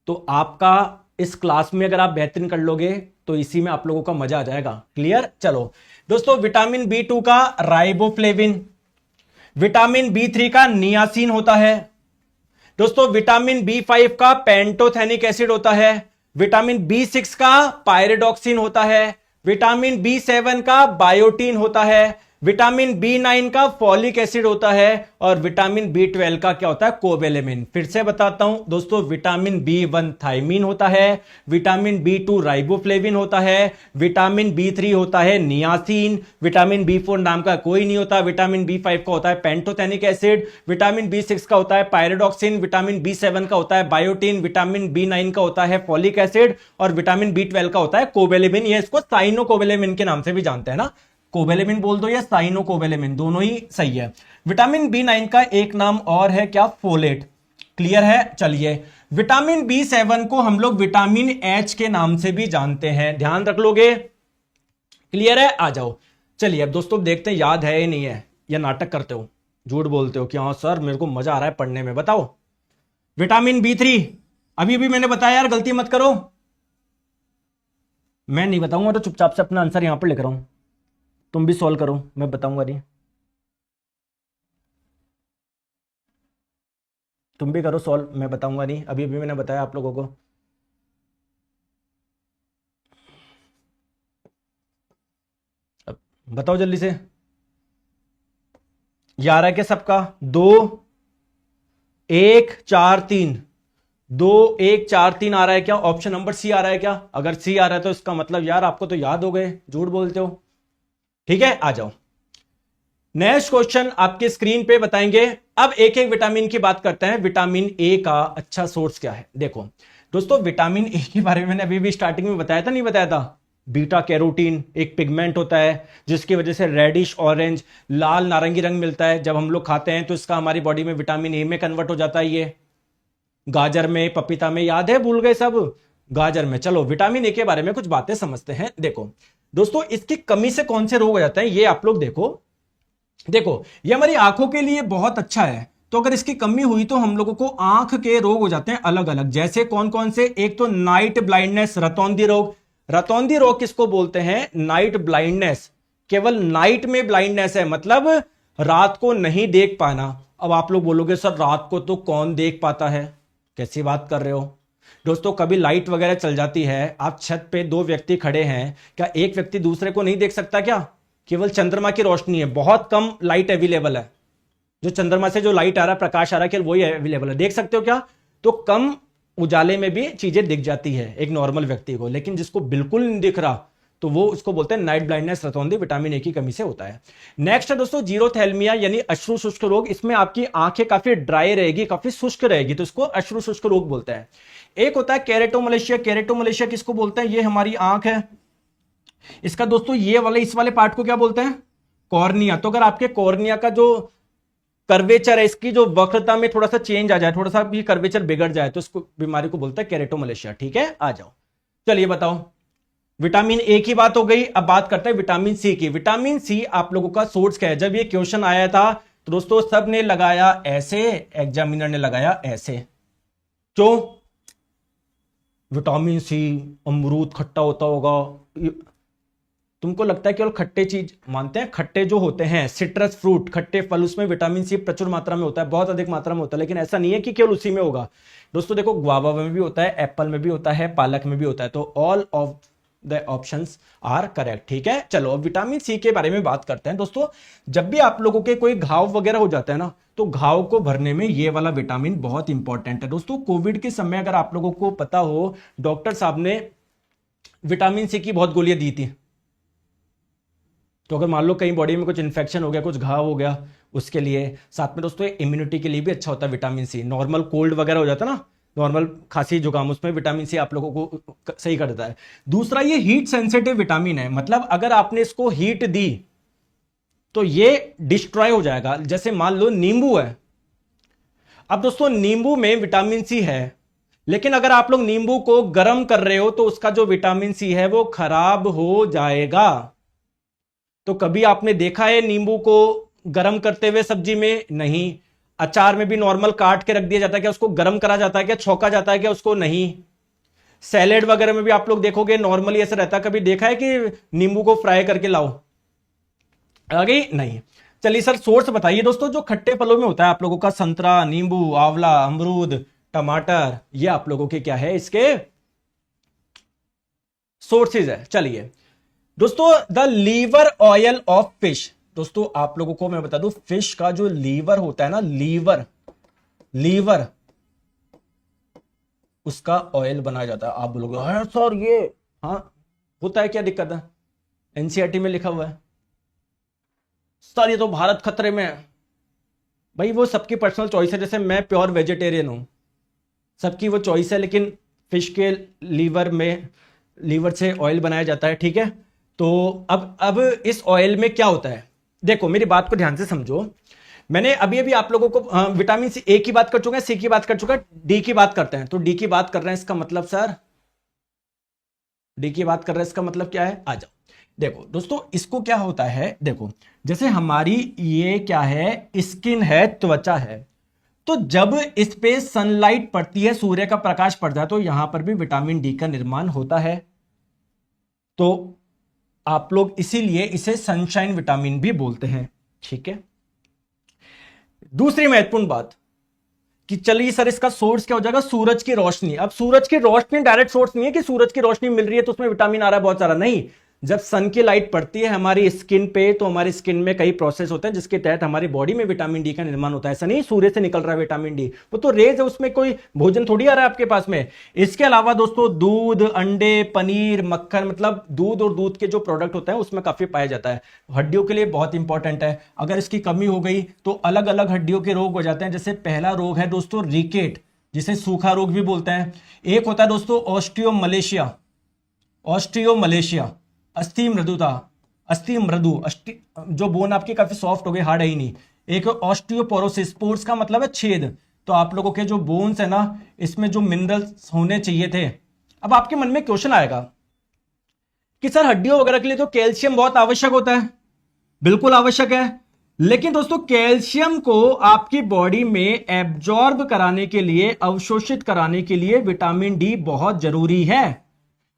S1: तो आपका इस क्लास में अगर आप बेहतरीन कर लोगे तो इसी में आप लोगों का मजा आ जाएगा। क्लियर? चलो दोस्तों, विटामिन B2 का राइबोफ्लेविन, विटामिन B3 का नियासिन होता है दोस्तों, विटामिन B5 का पेंटोथेनिक एसिड होता है, विटामिन B6 का पायरिडॉक्सिन होता है, विटामिन B7 का बायोटीन होता है, विटामिन B9 का फॉलिक एसिड होता है, और विटामिन B12 का क्या होता है? कोबेलेमिन। फिर से बताता हूं दोस्तों, विटामिन B1 थाइमिन होता है, विटामिन B2 राइबोफ्लेविन होता है, विटामिन B3 होता है नियासिन, विटामिन B4 नाम का कोई नहीं होता, विटामिन B5 का होता है पेंटोथेनिक एसिड, विटामिन B6 का होता है पायरिडॉक्सिन, विटामिन B7 का होता है बायोटीन, विटामिन B9 का होता है फॉलिक एसिड, और विटामिन B12 का होता है कोबेलेमिन। ये इसको साइनोकोबेलेमिन के नाम से भी जानते हैं ना, कोबेलेमिन बोल दो या साइनोकोबेलेमिन, दोनों ही सही है। विटामिन B9 का एक नाम और है क्या? फोलेट। क्लियर है? चलिए, विटामिन B7 को हम लोग विटामिन H के नाम से भी जानते हैं, ध्यान रख लोगे। क्लियर है? आ जाओ। चलिए अब दोस्तों देखते हैं याद है या नहीं है, या नाटक करते हो, झूठ बोलते हो कि हाँ सर मेरे को मजा आ रहा है पढ़ने में। बताओ। विटामिन B3 अभी अभी मैंने बताया यार, गलती मत करो। मैं नहीं बताऊंगा तो चुपचाप से अपना आंसर यहां पर लिख रहा हूं, तुम भी सॉल्व करो, मैं बताऊंगा नहीं। तुम भी करो सॉल्व, मैं बताऊंगा नहीं, अभी अभी मैंने बताया आप लोगों को। अब बताओ जल्दी से। यार है क्या सबका? 2 1 4 3, 2 1 4 3 आ रहा है क्या? ऑप्शन नंबर C आ रहा है क्या? अगर C आ रहा है तो इसका मतलब यार आपको तो याद हो गए, झूठ बोलते हो। ठीक है, आ जाओ। नेक्स्ट क्वेश्चन आपके स्क्रीन पे बताएंगे। अब एक एक विटामिन की बात करते हैं। विटामिन ए का अच्छा सोर्स क्या है? देखो दोस्तों, विटामिन ए के बारे में मैंने अभी भी स्टार्टिंग में बताया था, नहीं बताया था? बीटा कैरोटीन एक पिगमेंट होता है जिसकी वजह से रेडिश ऑरेंज लाल नारंगी रंग मिलता है। जब हम लोग खाते हैं तो इसका हमारी बॉडी में विटामिन ए में कन्वर्ट हो जाता है। ये गाजर में, पपीता में, याद है? भूल गए सब? गाजर में। चलो विटामिन ए के बारे में कुछ बातें समझते हैं। देखो दोस्तों, इसकी कमी से कौन से रोग हो जाते हैं ये आप लोग देखो। देखो ये हमारी आंखों के लिए बहुत अच्छा है, तो अगर इसकी कमी हुई तो हम लोगों को आंख के रोग हो जाते हैं अलग अलग। जैसे कौन कौन से? एक तो नाइट ब्लाइंडनेस, रतौंधी रोग। रतौंधी रोग किसको बोलते हैं? Night blindness. केवल नाइट में ब्लाइंडनेस है, मतलब रात को नहीं देख पाना। अब आप लोग बोलोगे सर रात को तो कौन देख पाता है, कैसी बात कर रहे हो? दोस्तों कभी लाइट वगैरह चल जाती है, आप छत पे 2 व्यक्ति खड़े हैं, क्या एक व्यक्ति दूसरे को नहीं देख सकता क्या? केवल चंद्रमा की रोशनी है, बहुत कम लाइट अवेलेबल है। जो चंद्रमा से जो लाइट आ रहा है, प्रकाश आ रहा है, केवल वही अवेलेबल है। देख सकते हो क्या? तो कम उजाले में भी चीजें दिख जाती है एक नॉर्मल व्यक्ति को, लेकिन जिसको बिल्कुल नहीं दिख रहा तो वो उसको बोलते हैं नाइट ब्लाइंडनेस, रतौंधी, विटामिन ए की कमी से होता है। नेक्स्ट है दोस्तों जीरोथैल्मिया यानी अश्रु शुष्क रोग। इसमें आपकी आंखें काफी ड्राई रहेगी, काफी शुष्क रहेगी, तो इसको अश्रु शुष्क रोग बोलते हैं। एक होता है केरेटोमलेशिया। केरेटोमलेशिया किसको बोलते हैं? ये हमारी आंख है, इसका दोस्तों ये वाले इस वाले पार्ट को क्या बोलते हैं? कॉर्निया। तो अगर आपके कॉर्निया का जो कर्वेचर है, इसकी जो वक्रता में थोड़ा सा चेंज आ जाए, थोड़ा सा भी कर्वेचर बिगड़ जाए, तो इसको बीमारी को बोलते हैं केरेटोमलेशिया। ठीक है, आ जाओ, चलिए बताओ। विटामिन ए की बात हो गई, अब बात करते हैं विटामिन सी की। विटामिन सी आप लोगों का सोर्स क्या है? जब ये क्वेश्चन आया था तो दोस्तों सब ने लगाया ऐसे, एग्जामिनर ने लगाया ऐसे। क्यों? विटामिन सी, अमरूद खट्टा होता होगा। तुमको लगता है केवल खट्टे चीज मानते हैं? खट्टे जो होते हैं सिट्रस फ्रूट, खट्टे फल, उसमें विटामिन सी प्रचुर मात्रा में होता है, बहुत अधिक मात्रा में होता है। लेकिन ऐसा नहीं है कि केवल उसी में होगा दोस्तों। देखो, ग्वावा में भी होता है, एप्पल में भी होता है, पालक में भी होता है। तो all of the options are correct. ठीक है, चलो अब विटामिन सी के बारे में बात करते हैं दोस्तों। जब भी आप लोगों के कोई घाव वगैरह हो जाता है ना, तो घाव को भरने में ये वाला विटामिन बहुत इंपॉर्टेंट है दोस्तों। कोविड के समय अगर आप लोगों को पता हो, डॉक्टर साहब ने विटामिन सी की बहुत गोलियां दी थी। तो अगर मान लो कहीं बॉडी में कुछ इन्फेक्शन हो गया, कुछ घाव हो गया, उसके लिए साथ में दोस्तों इम्यूनिटी के लिए भी अच्छा होता है विटामिन सी। नॉर्मल कोल्ड वगैरह हो जाता है ना, नॉर्मल खांसी जुकाम, उसमें विटामिन सी आप लोगों को सही कर देता है। दूसरा, ये हीट सेंसिटिव विटामिन है, मतलब अगर आपने इसको हीट दी तो ये डिस्ट्रॉय हो जाएगा। जैसे मान लो नींबू है, अब दोस्तों नींबू में विटामिन सी है, लेकिन अगर आप लोग नींबू को गर्म कर रहे हो तो उसका जो विटामिन सी है वो खराब हो जाएगा। तो कभी आपने देखा है नींबू को गर्म करते हुए सब्जी में? नहीं। अचार में भी नॉर्मल काट के रख दिया जाता है क्या? उसको गर्म करा जाता है क्या? छौंका जाता है क्या उसको? नहीं। सैलेड वगैरह में भी आप लोग देखोगे नॉर्मली ऐसा रहता है। कभी देखा है कि नींबू को फ्राई करके लाओ? आ गई? नहीं। चलिए सर सोर्स बताइए दोस्तों। जो खट्टे फलों में होता है आप लोगों का, संतरा, नींबू, आंवला, अमरूद, टमाटर, ये आप लोगों के क्या है? इसके सोर्सेज है। चलिए दोस्तों, the liver oil of fish. दोस्तों आप लोगों को मैं बता दूं, फिश का जो लीवर होता है ना, लीवर उसका ऑयल बनाया जाता है। आप बोलोगे हाँ सर ये, हाँ होता है, क्या दिक्कत है? एनसीईआरटी में लिखा हुआ है सर, ये तो भारत खतरे में है। भाई वो सबकी पर्सनल चॉइस है। जैसे मैं प्योर वेजिटेरियन हूं, सबकी वो चॉइस है, लेकिन फिश के लीवर से ऑयल बनाया जाता है। ठीक है, तो अब इस ऑयल में क्या होता है? देखो मेरी बात को ध्यान से समझो। मैंने अभी अभी आप लोगों को विटामिन सी, ए की बात कर चुका है, सी की बात कर चुका है, डी की बात करते हैं। तो डी की बात कर रहे हैं, इसका मतलब सर डी की बात कर रहे हैं, इसका मतलब क्या है? आ जाओ। देखो दोस्तों, इसको क्या होता है, देखो जैसे हमारी ये क्या है, स्किन है, त्वचा है। तो जब इस पे सनलाइट पड़ती है, सूर्य का प्रकाश पड़ता है, तो यहां पर भी विटामिन डी का निर्माण होता है। तो आप लोग इसीलिए इसे सनशाइन विटामिन भी बोलते हैं। ठीक है, दूसरी महत्वपूर्ण बात कि चलिए सर इसका सोर्स क्या हो जाएगा? सूरज की रोशनी। अब सूरज की रोशनी डायरेक्ट सोर्स नहीं है कि सूरज की रोशनी मिल रही है तो उसमें विटामिन आ रहा है बहुत सारा, नहीं। जब सन की लाइट पड़ती है हमारी स्किन पे, तो हमारी स्किन में कई प्रोसेस होते हैं जिसके तहत हमारी बॉडी में विटामिन डी का निर्माण होता है। ऐसा नहीं सूर्य से निकल रहा है विटामिन डी, वो तो रेज है, उसमें कोई भोजन थोड़ी आ रहा है आपके पास में। इसके अलावा दोस्तों दूध, अंडे, पनीर, मक्खन, मतलब दूध और दूध के जो प्रोडक्ट होते हैं उसमें काफी पाया जाता है। हड्डियों के लिए बहुत इंपॉर्टेंट है। अगर इसकी कमी हो गई तो अलग अलग हड्डियों के रोग हो जाते हैं। जैसे पहला रोग है दोस्तों रिकेट, जिसे सूखा रोग भी बोलते हैं। एक होता है दोस्तों ऑस्टियोमलेशिया, अस्थि मृदु, जो बोन आपकी काफी सॉफ्ट हो गई, हार्ड है ही नहीं। एक ऑस्टियोपोरोसिस, पोर्स का मतलब है छेद। तो आप लोगों के जो बोन्स है ना, इसमें जो मिनरल्स होने चाहिए थे। अब आपके मन में क्वेश्चन आएगा कि सर हड्डियों वगैरह के लिए तो कैल्शियम बहुत आवश्यक होता है। बिल्कुल आवश्यक है, लेकिन दोस्तों कैल्शियम को आपकी बॉडी में एब्जॉर्ब कराने के लिए, अवशोषित कराने के लिए विटामिन डी बहुत जरूरी है।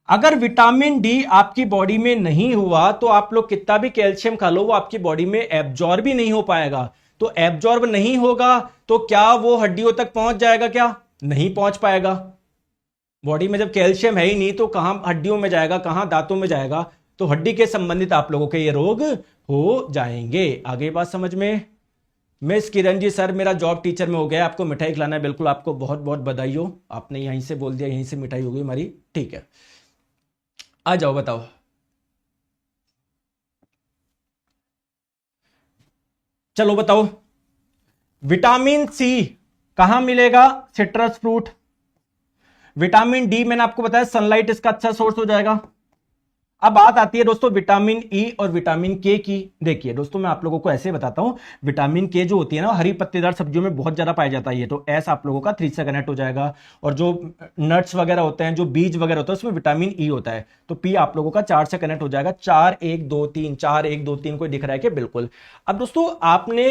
S1: अगर विटामिन डी आपकी बॉडी में नहीं हुआ तो आप लोग कितना भी कैल्शियम खा लो, वो आपकी बॉडी में एब्जॉर्ब भी नहीं हो पाएगा। तो एब्जॉर्ब नहीं होगा तो क्या वो हड्डियों तक पहुंच जाएगा? क्या नहीं पहुंच पाएगा। बॉडी में जब कैल्शियम है ही नहीं तो कहां हड्डियों में जाएगा, कहां दांतों में जाएगा। तो हड्डी के संबंधित आप लोगों के ये रोग हो जाएंगे। आगे बात समझ में? मिस किरण जी, सर मेरा जॉब टीचर में हो गया, आपको मिठाई खिलाना है। बिल्कुल, आपको बहुत बहुत बधाई हो, आपने यहीं से बोल दिया, यहीं से मिठाई होगी हमारी। ठीक है, आ जाओ, बताओ। चलो बताओ, विटामिन सी कहां मिलेगा? Citrus fruit. विटामिन डी मैंने आपको बताया सनलाइट इसका अच्छा सोर्स हो जाएगा। अब बात आती है दोस्तों विटामिन ई और विटामिन के की। देखिए दोस्तों, मैं आप लोगों को ऐसे बताता हूं, विटामिन के जो होती है ना, हरी पत्तेदार सब्जियों में बहुत ज्यादा पाया जाता है। ये तो एस आप लोगों का 3 से कनेक्ट हो जाएगा। और जो नट्स वगैरह होते हैं, जो बीज वगैरह होता है, उसमें विटामिन ई होता है, तो पी आप लोगों का 4 से कनेक्ट हो जाएगा। 4 1 2 3, 4 1 2 3 कोई दिख रहा है कि? बिल्कुल। अब दोस्तों, आपने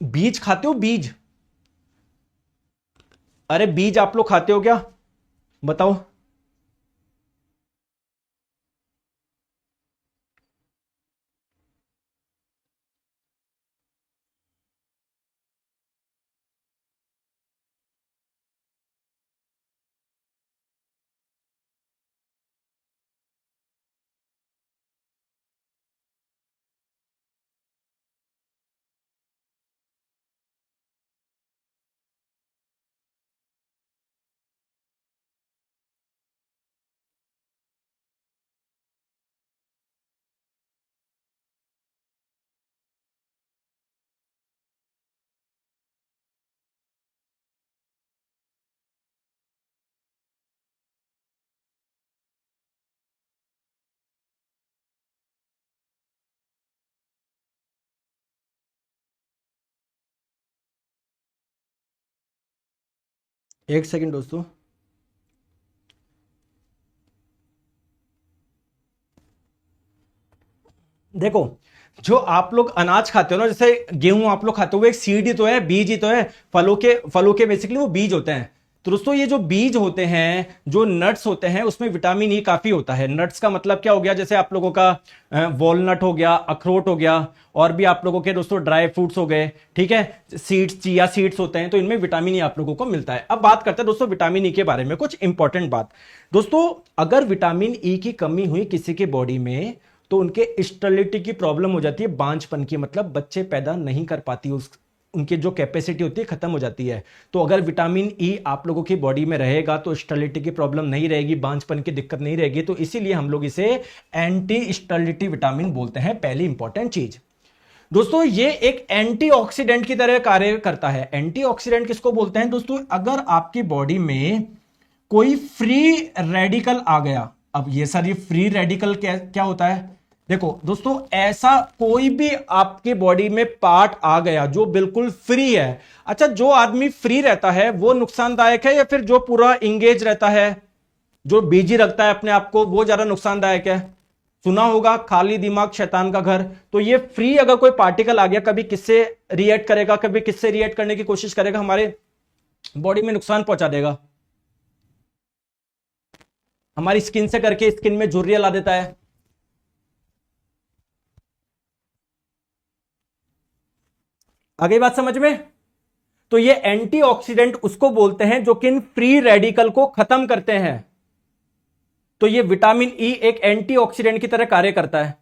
S1: बीज खाते हो? बीज, अरे बीज आप लोग खाते हो क्या? बताओ। एक सेकंड दोस्तों, देखो, जो आप लोग अनाज खाते हो ना, जैसे गेहूं आप लोग खाते हो, वो एक सीड ही तो है, बीज ही तो है। फलों के बेसिकली वो बीज होते हैं। तो दोस्तों, ये जो बीज होते हैं, जो नट्स होते हैं, उसमें विटामिन ई काफी होता है। नट्स का मतलब क्या हो गया? जैसे आप लोगों का वॉलनट हो गया, अखरोट हो गया, और भी आप लोगों के दोस्तों ड्राई फ्रूट्स हो गए, ठीक है, सीड्स, चिया सीड्स होते हैं, तो इनमें विटामिन ई आप लोगों को मिलता है। अब बात करते हैं दोस्तों विटामिन ई के बारे में, कुछ इंपॉर्टेंट बात। दोस्तों, अगर विटामिन ई की कमी हुई किसी के बॉडी में, तो उनके स्टेरिलिटी की प्रॉब्लम हो जाती है, बांझपन की, मतलब बच्चे पैदा नहीं कर पाती, उस उनकी जो कैपेसिटी होती है खत्म हो जाती है। तो अगर विटामिन ई आप लोगों की बॉडी में रहेगा तो स्टेरिलिटी की प्रॉब्लम नहीं रहेगी, बांझपन की दिक्कत नहीं रहेगी। तो इसीलिए हम लोग इसे एंटी स्टेरिलिटी विटामिन बोलते हैं। पहली इंपॉर्टेंट चीज दोस्तों, ये एक एंटीऑक्सीडेंट की तरह कार्य करता है। एंटीऑक्सीडेंट किसको बोलते हैं दोस्तों? अगर आपकी बॉडी में कोई फ्री रेडिकल आ गया, अब ये सर, ये फ्री रेडिकल क्या क्या होता है? देखो दोस्तों, ऐसा कोई भी आपके बॉडी में पार्ट आ गया जो बिल्कुल फ्री है। अच्छा, जो आदमी फ्री रहता है वो नुकसानदायक है, या फिर जो पूरा इंगेज रहता है, जो बिजी रखता है अपने आप को, वो ज्यादा नुकसानदायक है? सुना होगा खाली दिमाग शैतान का घर। तो ये फ्री अगर कोई पार्टिकल आ गया, कभी किससे रिएक्ट करेगा, कभी किससे रिएक्ट करने की कोशिश करेगा, हमारे बॉडी में नुकसान पहुंचा देगा। हमारी स्किन से करके स्किन में झुर्रियां ला देता है। आगे बात समझ में? तो ये एंटीऑक्सीडेंट उसको बोलते हैं जो कि इन फ्री रेडिकल को खत्म करते हैं। तो ये विटामिन ई एक एंटीऑक्सीडेंट की तरह कार्य करता है।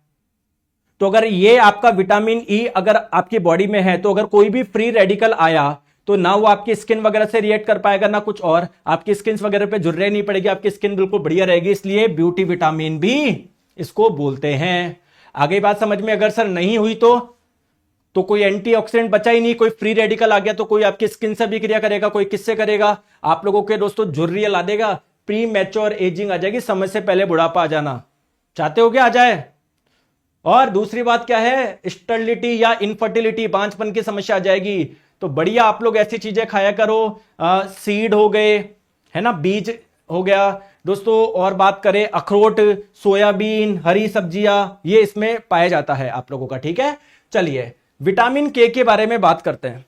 S1: तो अगर ये आपका विटामिन ई अगर आपकी बॉडी में है, तो अगर कोई भी फ्री रेडिकल आया, तो ना वो आपकी स्किन वगैरह से रिएक्ट कर पाएगा, ना कुछ और, आपकी स्किन वगैरह पे झुर्रियां नहीं पड़ेगी, आपकी स्किन बिल्कुल बढ़िया रहेगी। इसलिए ब्यूटी विटामिन भी इसको बोलते हैं। आगे बात समझ में? अगर सर नहीं हुई तो कोई एंटीऑक्सीडेंट बचा ही नहीं, कोई फ्री रेडिकल आ गया, तो कोई आपकी स्किन से भी क्रिया करेगा, कोई किससे करेगा? आप लोगों के दोस्तों झुर्रियां ला देगा, प्री मैच्योर एजिंग आ जाएगी, समय से पहले बुढ़ापा आ जाना। चाहते हो क्या आ जाए? और दूसरी बात क्या है? स्टर्लिटी या इनफर्टिलिटी, बांझपन की समस्या आ जाएगी। तो बढ़िया आप लोग ऐसी चीजें खाया करो, सीड हो गए, है ना, बीज हो गया दोस्तों। और बात करें अखरोट, सोयाबीन, हरी सब्जियां, ये इसमें पाया जाता है आप लोगों का, ठीक है। चलिए विटामिन के बारे में बात करते हैं।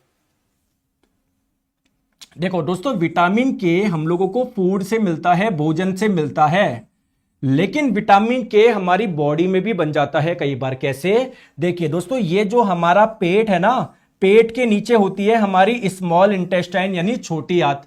S1: देखो दोस्तों, विटामिन के हम लोगों को फूड से मिलता है, भोजन से मिलता है, लेकिन विटामिन के हमारी बॉडी में भी बन जाता है कई बार। कैसे? देखिए दोस्तों, ये जो हमारा पेट है ना, पेट के नीचे होती है हमारी स्मॉल इंटेस्टाइन यानी छोटी आंत।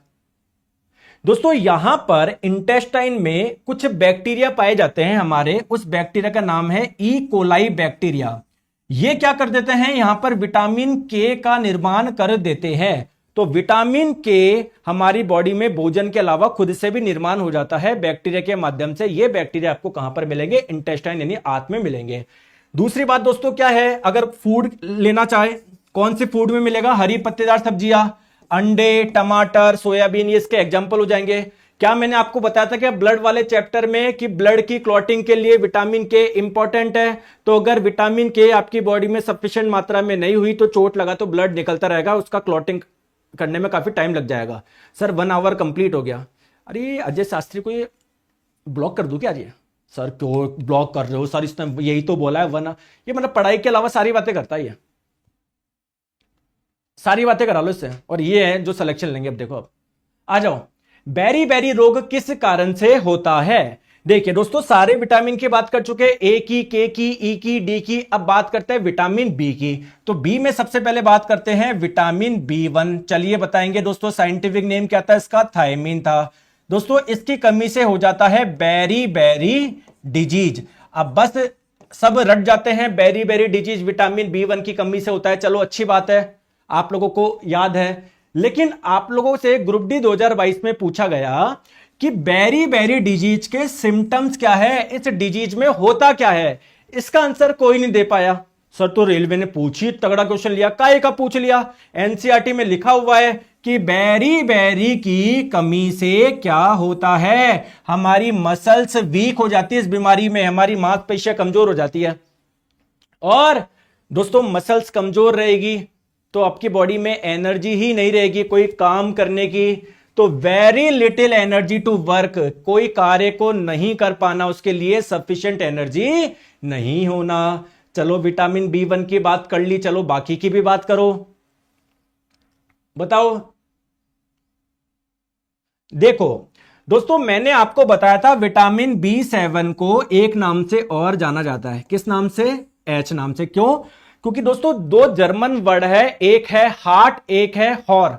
S1: दोस्तों, यहां पर इंटेस्टाइन में कुछ बैक्टीरिया पाए जाते हैं हमारे, उस बैक्टीरिया का नाम है ई कोलाई बैक्टीरिया। ये क्या कर देते हैं, यहां पर विटामिन के का निर्माण कर देते हैं। तो विटामिन के हमारी बॉडी में भोजन के अलावा खुद से भी निर्माण हो जाता है बैक्टीरिया के माध्यम से। ये बैक्टीरिया आपको कहां पर मिलेंगे, इंटेस्टाइन यानी आंत में मिलेंगे। दूसरी बात दोस्तों क्या है, अगर फूड लेना चाहे कौन सी फूड में मिलेगा, हरी पत्तेदार सब्जियां, अंडे, टमाटर, सोयाबीन, ये इसके एग्जाम्पल हो जाएंगे। क्या मैंने आपको बताया था कि ब्लड वाले चैप्टर में कि ब्लड की क्लॉटिंग के लिए विटामिन के इंपॉर्टेंट है। तो अगर विटामिन के आपकी बॉडी में सफिशिएंट मात्रा में नहीं हुई तो चोट लगा तो ब्लड निकलता रहेगा, उसका क्लॉटिंग करने में काफी टाइम लग जाएगा। सर 1 आवर कंप्लीट हो गया। अरे अजय शास्त्री को ये ब्लॉक कर दूं क्या जी? सर क्यों ब्लॉक कर रहे हो सर, इसने यही तो बोला है 1। ये मतलब पढ़ाई के अलावा सारी बातें करता है, ये सारी बातें करा लो इससे। और ये है जो सिलेक्शन लेंगे। अब देखो, अब आ जाओ, बेरी बेरी रोग किस कारण से होता है। देखिए दोस्तों, सारे विटामिन की बात कर चुके, ए की, के की, ई की, डी की। अब बात करते हैं विटामिन बी की। तो बी में सबसे पहले बात करते हैं विटामिन B1। चलिए बताएंगे दोस्तों, साइंटिफिक नेम क्या था इसका, थायमिन था। दोस्तों इसकी कमी से हो जाता है बेरी बेरी डिजीज। अब बस सब रट जाते हैं, berry berry disease vitamin B1 की कमी से होता है। चलो अच्छी बात है, आप लोगों को याद है। लेकिन आप लोगों से ग्रुप डी 2022 में पूछा गया कि बेरी बेरी डिजीज के सिम्टम्स क्या है, इस डिजीज में होता क्या है। इसका आंसर कोई नहीं दे पाया। सर तो रेलवे ने पूछी, तगड़ा क्वेश्चन लिया, काहे का पूछ लिया। एनसीईआरटी में लिखा हुआ है कि बेरी बेरी की कमी से क्या होता है, हमारी मसल्स वीक हो जाती है। इस बीमारी में हमारी मांसपेशियां कमजोर हो जाती है। और दोस्तों मसल्स कमजोर रहेगी तो आपकी बॉडी में एनर्जी ही नहीं रहेगी कोई काम करने की। तो very little energy to work, कोई कार्य को नहीं कर पाना, उसके लिए सफिशिएंट एनर्जी नहीं होना। चलो विटामिन B1 की बात कर ली, चलो बाकी की भी बात करो। बताओ। देखो दोस्तों, मैंने आपको बताया था विटामिन B7 को एक नाम से और जाना जाता है। किस नाम से? H नाम से। क्यों? क्योंकि दोस्तों 2 जर्मन वर्ड है, एक है हार्ट, एक है हॉर।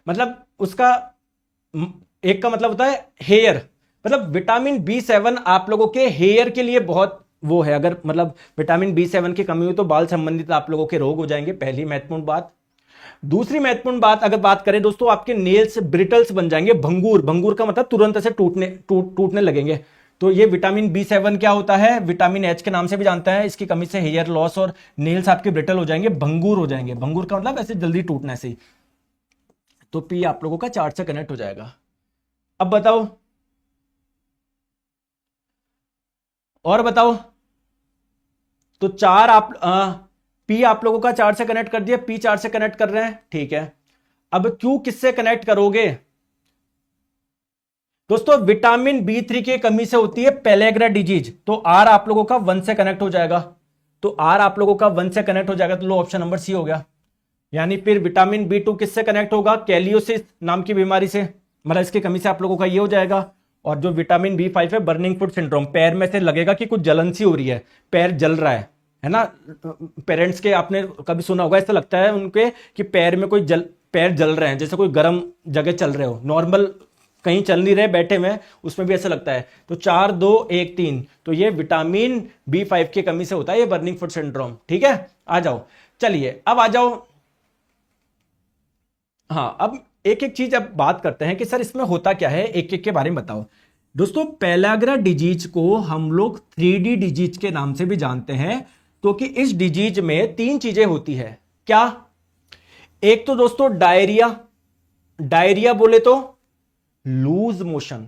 S1: मतलब उसका एक का मतलब होता है हेयर। मतलब विटामिन B7 आप लोगों के हेयर के लिए बहुत वो है। अगर मतलब विटामिन B7 की कमी हो तो बाल संबंधित आप लोगों के रोग हो जाएंगे, पहली महत्वपूर्ण बात। दूसरी महत्वपूर्ण बात अगर बात करें दोस्तों, आपके नेल्स ब्रिटल्स बन जाएंगे, भंगूर। भंगूर का मतलब तुरंत से टूटने लगेंगे। तो ये विटामिन B7 क्या होता है, विटामिन H के नाम से भी जानता है। इसकी कमी से हेयर लॉस और नेल्स आपके ब्रिटल हो जाएंगे, भंगूर हो जाएंगे। भंगूर का मतलब ऐसे जल्दी टूटना से। तो पी आप लोगों का चार्ट से कनेक्ट हो जाएगा। अब बताओ, और बताओ। तो चार आप पी आप लोगों का चार्ट से कनेक्ट कर दिया, पी चार्ट से कनेक्ट कर रहे हैं, ठीक है। अब क्यू किससे कनेक्ट करोगे दोस्तों? विटामिन B3 की कमी से होती है पेलेग्रा डिजीज। तो आर आप लोगों का 1 से कनेक्ट हो जाएगा। तो आर आप लोगों का 1 से कनेक्ट हो जाएगा, तो लो ऑप्शन नंबर सी हो गया। यानी फिर विटामिन B2 किससे कनेक्ट होगा? कैलियोसिस नाम की बीमारी से, मतलब इसकी कमी से आप लोगों का ये हो जाएगा। और जो विटामिन B5 है, बर्निंग फुट सिंड्रोम, पैर में से लगेगा कि कुछ जलन सी हो रही है, पैर जल रहा है ना। पेरेंट्स के आपने कभी सुना होगा, ऐसा लगता है उनके कि पैर में कोई पैर जल रहे हैं, जैसे कोई गर्म जगह चल रहे हो, नॉर्मल कहीं चल नहीं रहे, बैठे में, उसमें भी ऐसा लगता है। तो 4 2 1 3, तो ये विटामिन B5 की कमी से होता है ये बर्निंग फुट सिंड्रोम, ठीक है। आ जाओ, चलिए अब आ जाओ। हाँ, अब एक एक चीज अब बात करते हैं कि सर इसमें होता क्या है, एक एक के बारे में बताओ। दोस्तों पेलाग्रा डिजीज को हम लोग 3D डिजीज के नाम से भी जानते हैं, क्योंकि इस डिजीज में 3 चीजें होती है। क्या? एक तो दोस्तों डायरिया, डायरिया बोले तो लूज मोशन।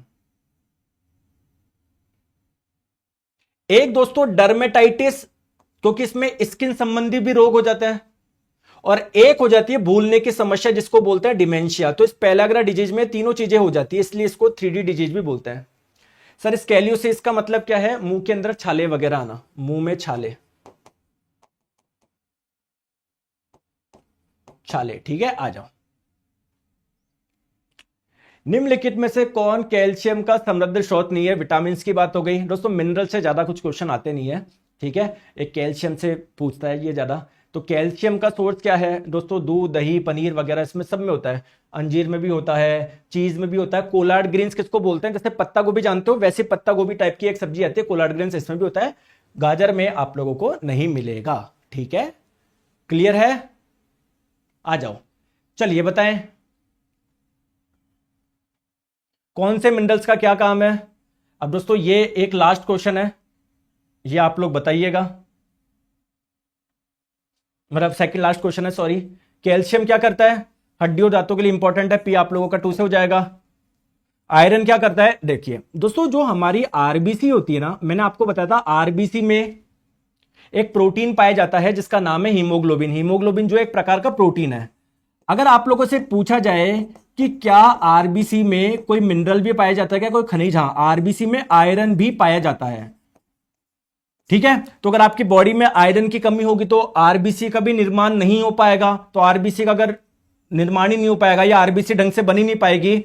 S1: एक दोस्तों डर्मेटाइटिस, क्योंकि इसमें स्किन संबंधी भी रोग हो जाते हैं। और एक हो जाती है भूलने की समस्या, जिसको बोलते हैं डिमेंशिया। तो इस पेलाग्रा डिजीज में तीनों चीजें हो जाती है, इसलिए इसको 3D डिजीज भी बोलते हैं। सर स्कैलियोसिस का मतलब क्या है? मुंह के अंदर छाले वगैरह आना, मुंह में छाले, छाले, ठीक है। आ जाओ। निम्नलिखित में से कौन कैल्शियम का समृद्ध स्रोत नहीं है? विटामिन की बात हो गई दोस्तों, मिनरल से ज्यादा कुछ क्वेश्चन आते नहीं है, ठीक है। एक कैल्शियम से पूछता है ये ज्यादा। तो कैल्शियम का सोर्स क्या है दोस्तों? दूध, दही, पनीर वगैरह इसमें सब में होता है। अंजीर में भी होता है, चीज में भी होता है। कोलार्ड ग्रीन्स किसको बोलते हैं? जैसे पत्ता गोभी जानते हो, वैसे पत्ता गोभी टाइप की एक सब्जी आती है कोलार्ड ग्रीन्स, इसमें भी होता है। गाजर में आप लोगों को नहीं मिलेगा। ठीक है, क्लियर है? आ जाओ, चलिए बताएं कौन से मिनरल्स का क्या काम है। अब दोस्तों ये एक लास्ट क्वेश्चन है, ये आप लोग बताइएगा, मतलब सेकंड लास्ट क्वेश्चन है, सॉरी। कैल्शियम क्या करता है? हड्डी और दांतों के लिए इंपॉर्टेंट है, पी आप लोगों का 2 से हो जाएगा। आयरन क्या करता है? देखिए दोस्तों, जो हमारी आरबीसी होती है ना, मैंने आपको बताया था आरबीसी में एक प्रोटीन पाया जाता है जिसका नाम है हीमोग्लोबिन। हीमोग्लोबिन जो एक प्रकार का प्रोटीन है। अगर आप लोगों से पूछा जाए कि क्या आरबीसी में कोई मिनरल भी पाया जाता है, क्या कोई खनिज? हाँ, आरबीसी में आयरन भी पाया जाता है। ठीक है, तो अगर आपकी बॉडी में आयरन की कमी होगी तो आरबीसी का भी निर्माण नहीं हो पाएगा। तो आरबीसी का अगर निर्माण ही नहीं हो पाएगा या आरबीसी ढंग से बनी नहीं पाएगी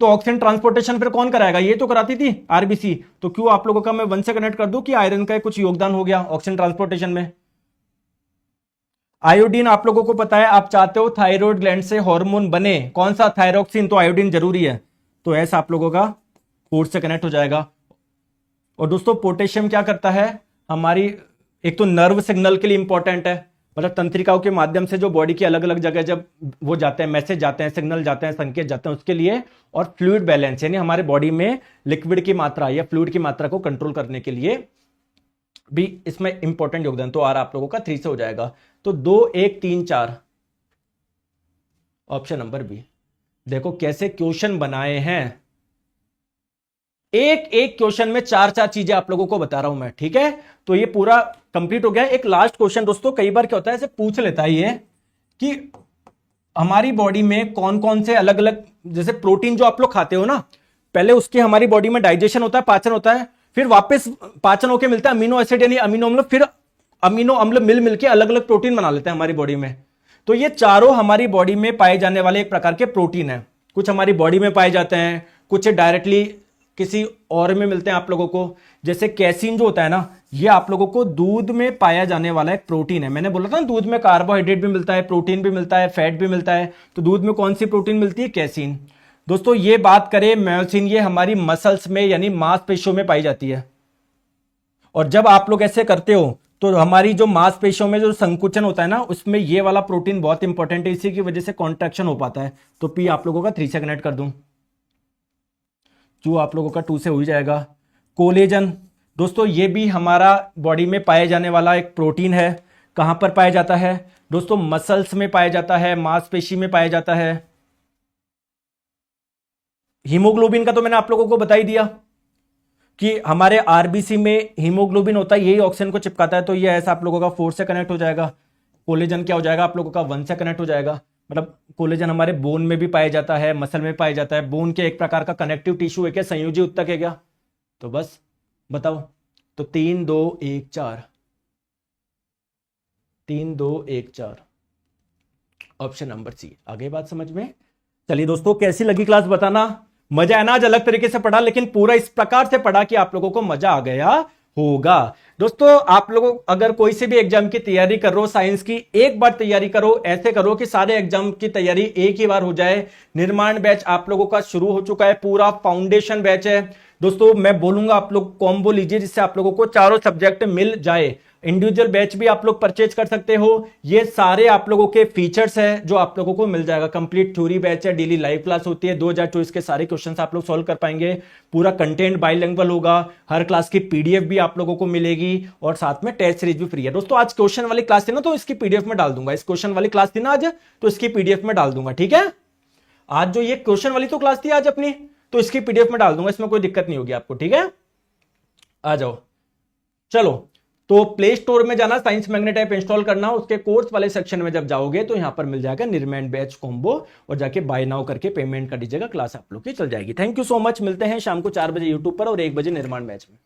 S1: तो ऑक्सीजन ट्रांसपोर्टेशन फिर कौन कराएगा? ये तो कराती थी आरबीसी। तो क्यों आप लोगों का मैं 1 से कनेक्ट कर दूं कि आयरन का कुछ योगदान हो गया ऑक्सीजन ट्रांसपोर्टेशन में। आयोडीन आप लोगों को पता है, आप चाहते हो थायराइड ग्लैंड से हार्मोन बने, कौन सा? थायरोक्सिन, तो आयोडीन जरूरी है। तो ऐसा आप लोगों का 4 से कनेक्ट हो जाएगा। और दोस्तों पोटेशियम क्या करता है? हमारी एक तो नर्व सिग्नल के लिए इंपॉर्टेंट है, मतलब तंत्रिकाओं के माध्यम से जो बॉडी की अलग अलग जगह जब वो जाते हैं, मैसेज जाते हैं, सिग्नल जाते हैं, संकेत जाते हैं, उसके लिए। और फ्लूइड बैलेंस, यानी हमारे बॉडी में लिक्विड की मात्रा या फ्लूइड की मात्रा को कंट्रोल करने के लिए भी इसमें इंपॉर्टेंट योगदान। तो आर आप लोगों का 3 से हो जाएगा। तो 2, 1, 3, 4 ऑप्शन नंबर बी। देखो कैसे क्वेश्चन बनाए हैं, एक एक क्वेश्चन में 4 चीजें आप लोगों को बता रहा हूं मैं। ठीक है, तो ये पूरा कंप्लीट हो गया। एक लास्ट क्वेश्चन दोस्तों, कई बार क्या होता है ऐसे पूछ लेता है ये कि हमारी बॉडी में कौन कौन से अलग अलग, जैसे प्रोटीन जो आप लोग खाते हो ना, पहले उसके हमारी बॉडी में डाइजेशन होता है, पाचन होता है, फिर वापस पाचन होकर मिलता है अमीनो एसिड यानी अमीनो अम्ल, फिर अमीनो अम्ल मिल मिलकर अलग अलग प्रोटीन बना लेते हैं हमारी बॉडी में। तो ये चारों हमारी बॉडी में पाए जाने वाले एक प्रकार के प्रोटीन है। कुछ हमारी बॉडी में पाए जाते हैं, कुछ डायरेक्टली किसी और में मिलते हैं आप लोगों को। जैसे कैसीन जो होता है ना, ये आप लोगों को दूध में पाया जाने वाला एक प्रोटीन है। मैंने बोला था ना, दूध में कार्बोहाइड्रेट भी मिलता है, प्रोटीन भी मिलता है, फैट भी मिलता है। तो दूध में कौन सी प्रोटीन मिलती है? कैसीन। दोस्तों ये बात करें मायोसिन, ये हमारी मसल्स में यानी मांसपेशियों में पाई जाती है। और जब आप लोग ऐसे करते हो तो हमारी जो मांसपेशियों में जो संकुचन होता है ना, उसमें ये वाला प्रोटीन बहुत इंपॉर्टेंट है, इसी की वजह से कॉन्ट्रैक्शन हो पाता है। तो पी आप लोगों का 3 से कनेक्ट कर दूं, जो आप लोगों का 2 से हो ही जाएगा। कोलेजन दोस्तों ये भी हमारा बॉडी में पाए जाने वाला एक प्रोटीन है। कहां पर पाया जाता है दोस्तों? मसल्स में पाया जाता है, मांसपेशी में पाया जाता है। हीमोग्लोबिन का तो मैंने आप लोगों को बता ही दिया कि हमारे आरबीसी में हीमोग्लोबिन होता है, यही ऑक्सीजन को चिपकाता है। तो ये ऐसा आप लोगों का 4 से कनेक्ट हो जाएगा। कोलेजन क्या हो जाएगा आप लोगों का? 1 से कनेक्ट हो जाएगा। मतलब कोलेजन हमारे बोन में भी पाया जाता है, मसल में पाया जाता है। बोन के एक प्रकार का कनेक्टिव टिश्यू है क्या? संयोजी उत्तक है क्या? तो बस बताओ। तो 3, 2, 1, 4, 3, 2, 1, 4 ऑप्शन नंबर सी। आगे बात समझ में? चलिए दोस्तों, कैसी लगी क्लास बताना। मजा है ना? आज अलग तरीके से पढ़ा, लेकिन पूरा इस प्रकार से पढ़ा कि आप लोगों को मजा आ गया होगा। दोस्तों आप लोगों अगर कोई से भी एग्जाम की तैयारी कर रहे हो साइंस की, एक बार तैयारी करो, ऐसे करो कि सारे एग्जाम की तैयारी एक ही बार हो जाए। निर्माण बैच आप लोगों का शुरू हो चुका है, पूरा फाउंडेशन बैच है। दोस्तों मैं बोलूंगा आप लोग कॉम्बो लीजिए, जिससे आप लोगों को चारों सब्जेक्ट मिल जाए। इंडिविजुअल बैच भी आप लोग परचेज कर सकते हो। ये सारे आप लोगों के फीचर्स है जो आप लोगों को मिल जाएगा। कंप्लीट थ्योरी बैच है, डेली लाइव क्लास होती है, 2024 के सारे क्वेश्चंस आप लोग सॉल्व कर पाएंगे। पूरा कंटेंट बाइलिंगुअल होगा, हर क्लास की पीडीएफ भी आप लोगों को मिलेगी और साथ में टेस्ट सीरीज भी फ्री है। दोस्तों आज क्वेश्चन वाली क्लास थी ना, तो इसकी पीडीएफ में डाल दूंगा। इस क्वेश्चन वाली क्लास थी ना आज, तो इसकी पीडीएफ में डाल दूंगा। ठीक है, आज जो ये क्वेश्चन वाली तो क्लास थी आज अपनी, तो इसकी पीडीएफ में डाल दूंगा, इसमें कोई दिक्कत नहीं होगी आपको। ठीक है, आ जाओ। चलो तो प्ले स्टोर में जाना, साइंस मैग्नेट ऐप इंस्टॉल करना, उसके कोर्स वाले सेक्शन में जब जाओगे तो यहां पर मिल जाएगा निर्माण बैच कॉम्बो, और जाके बाय नाउ करके पेमेंट कर दीजिएगा, क्लास आप लोग की चल जाएगी। Thank you so much. मिलते हैं शाम को 4 बजे यूट्यूब पर और 1 बजे निर्माण बैच में।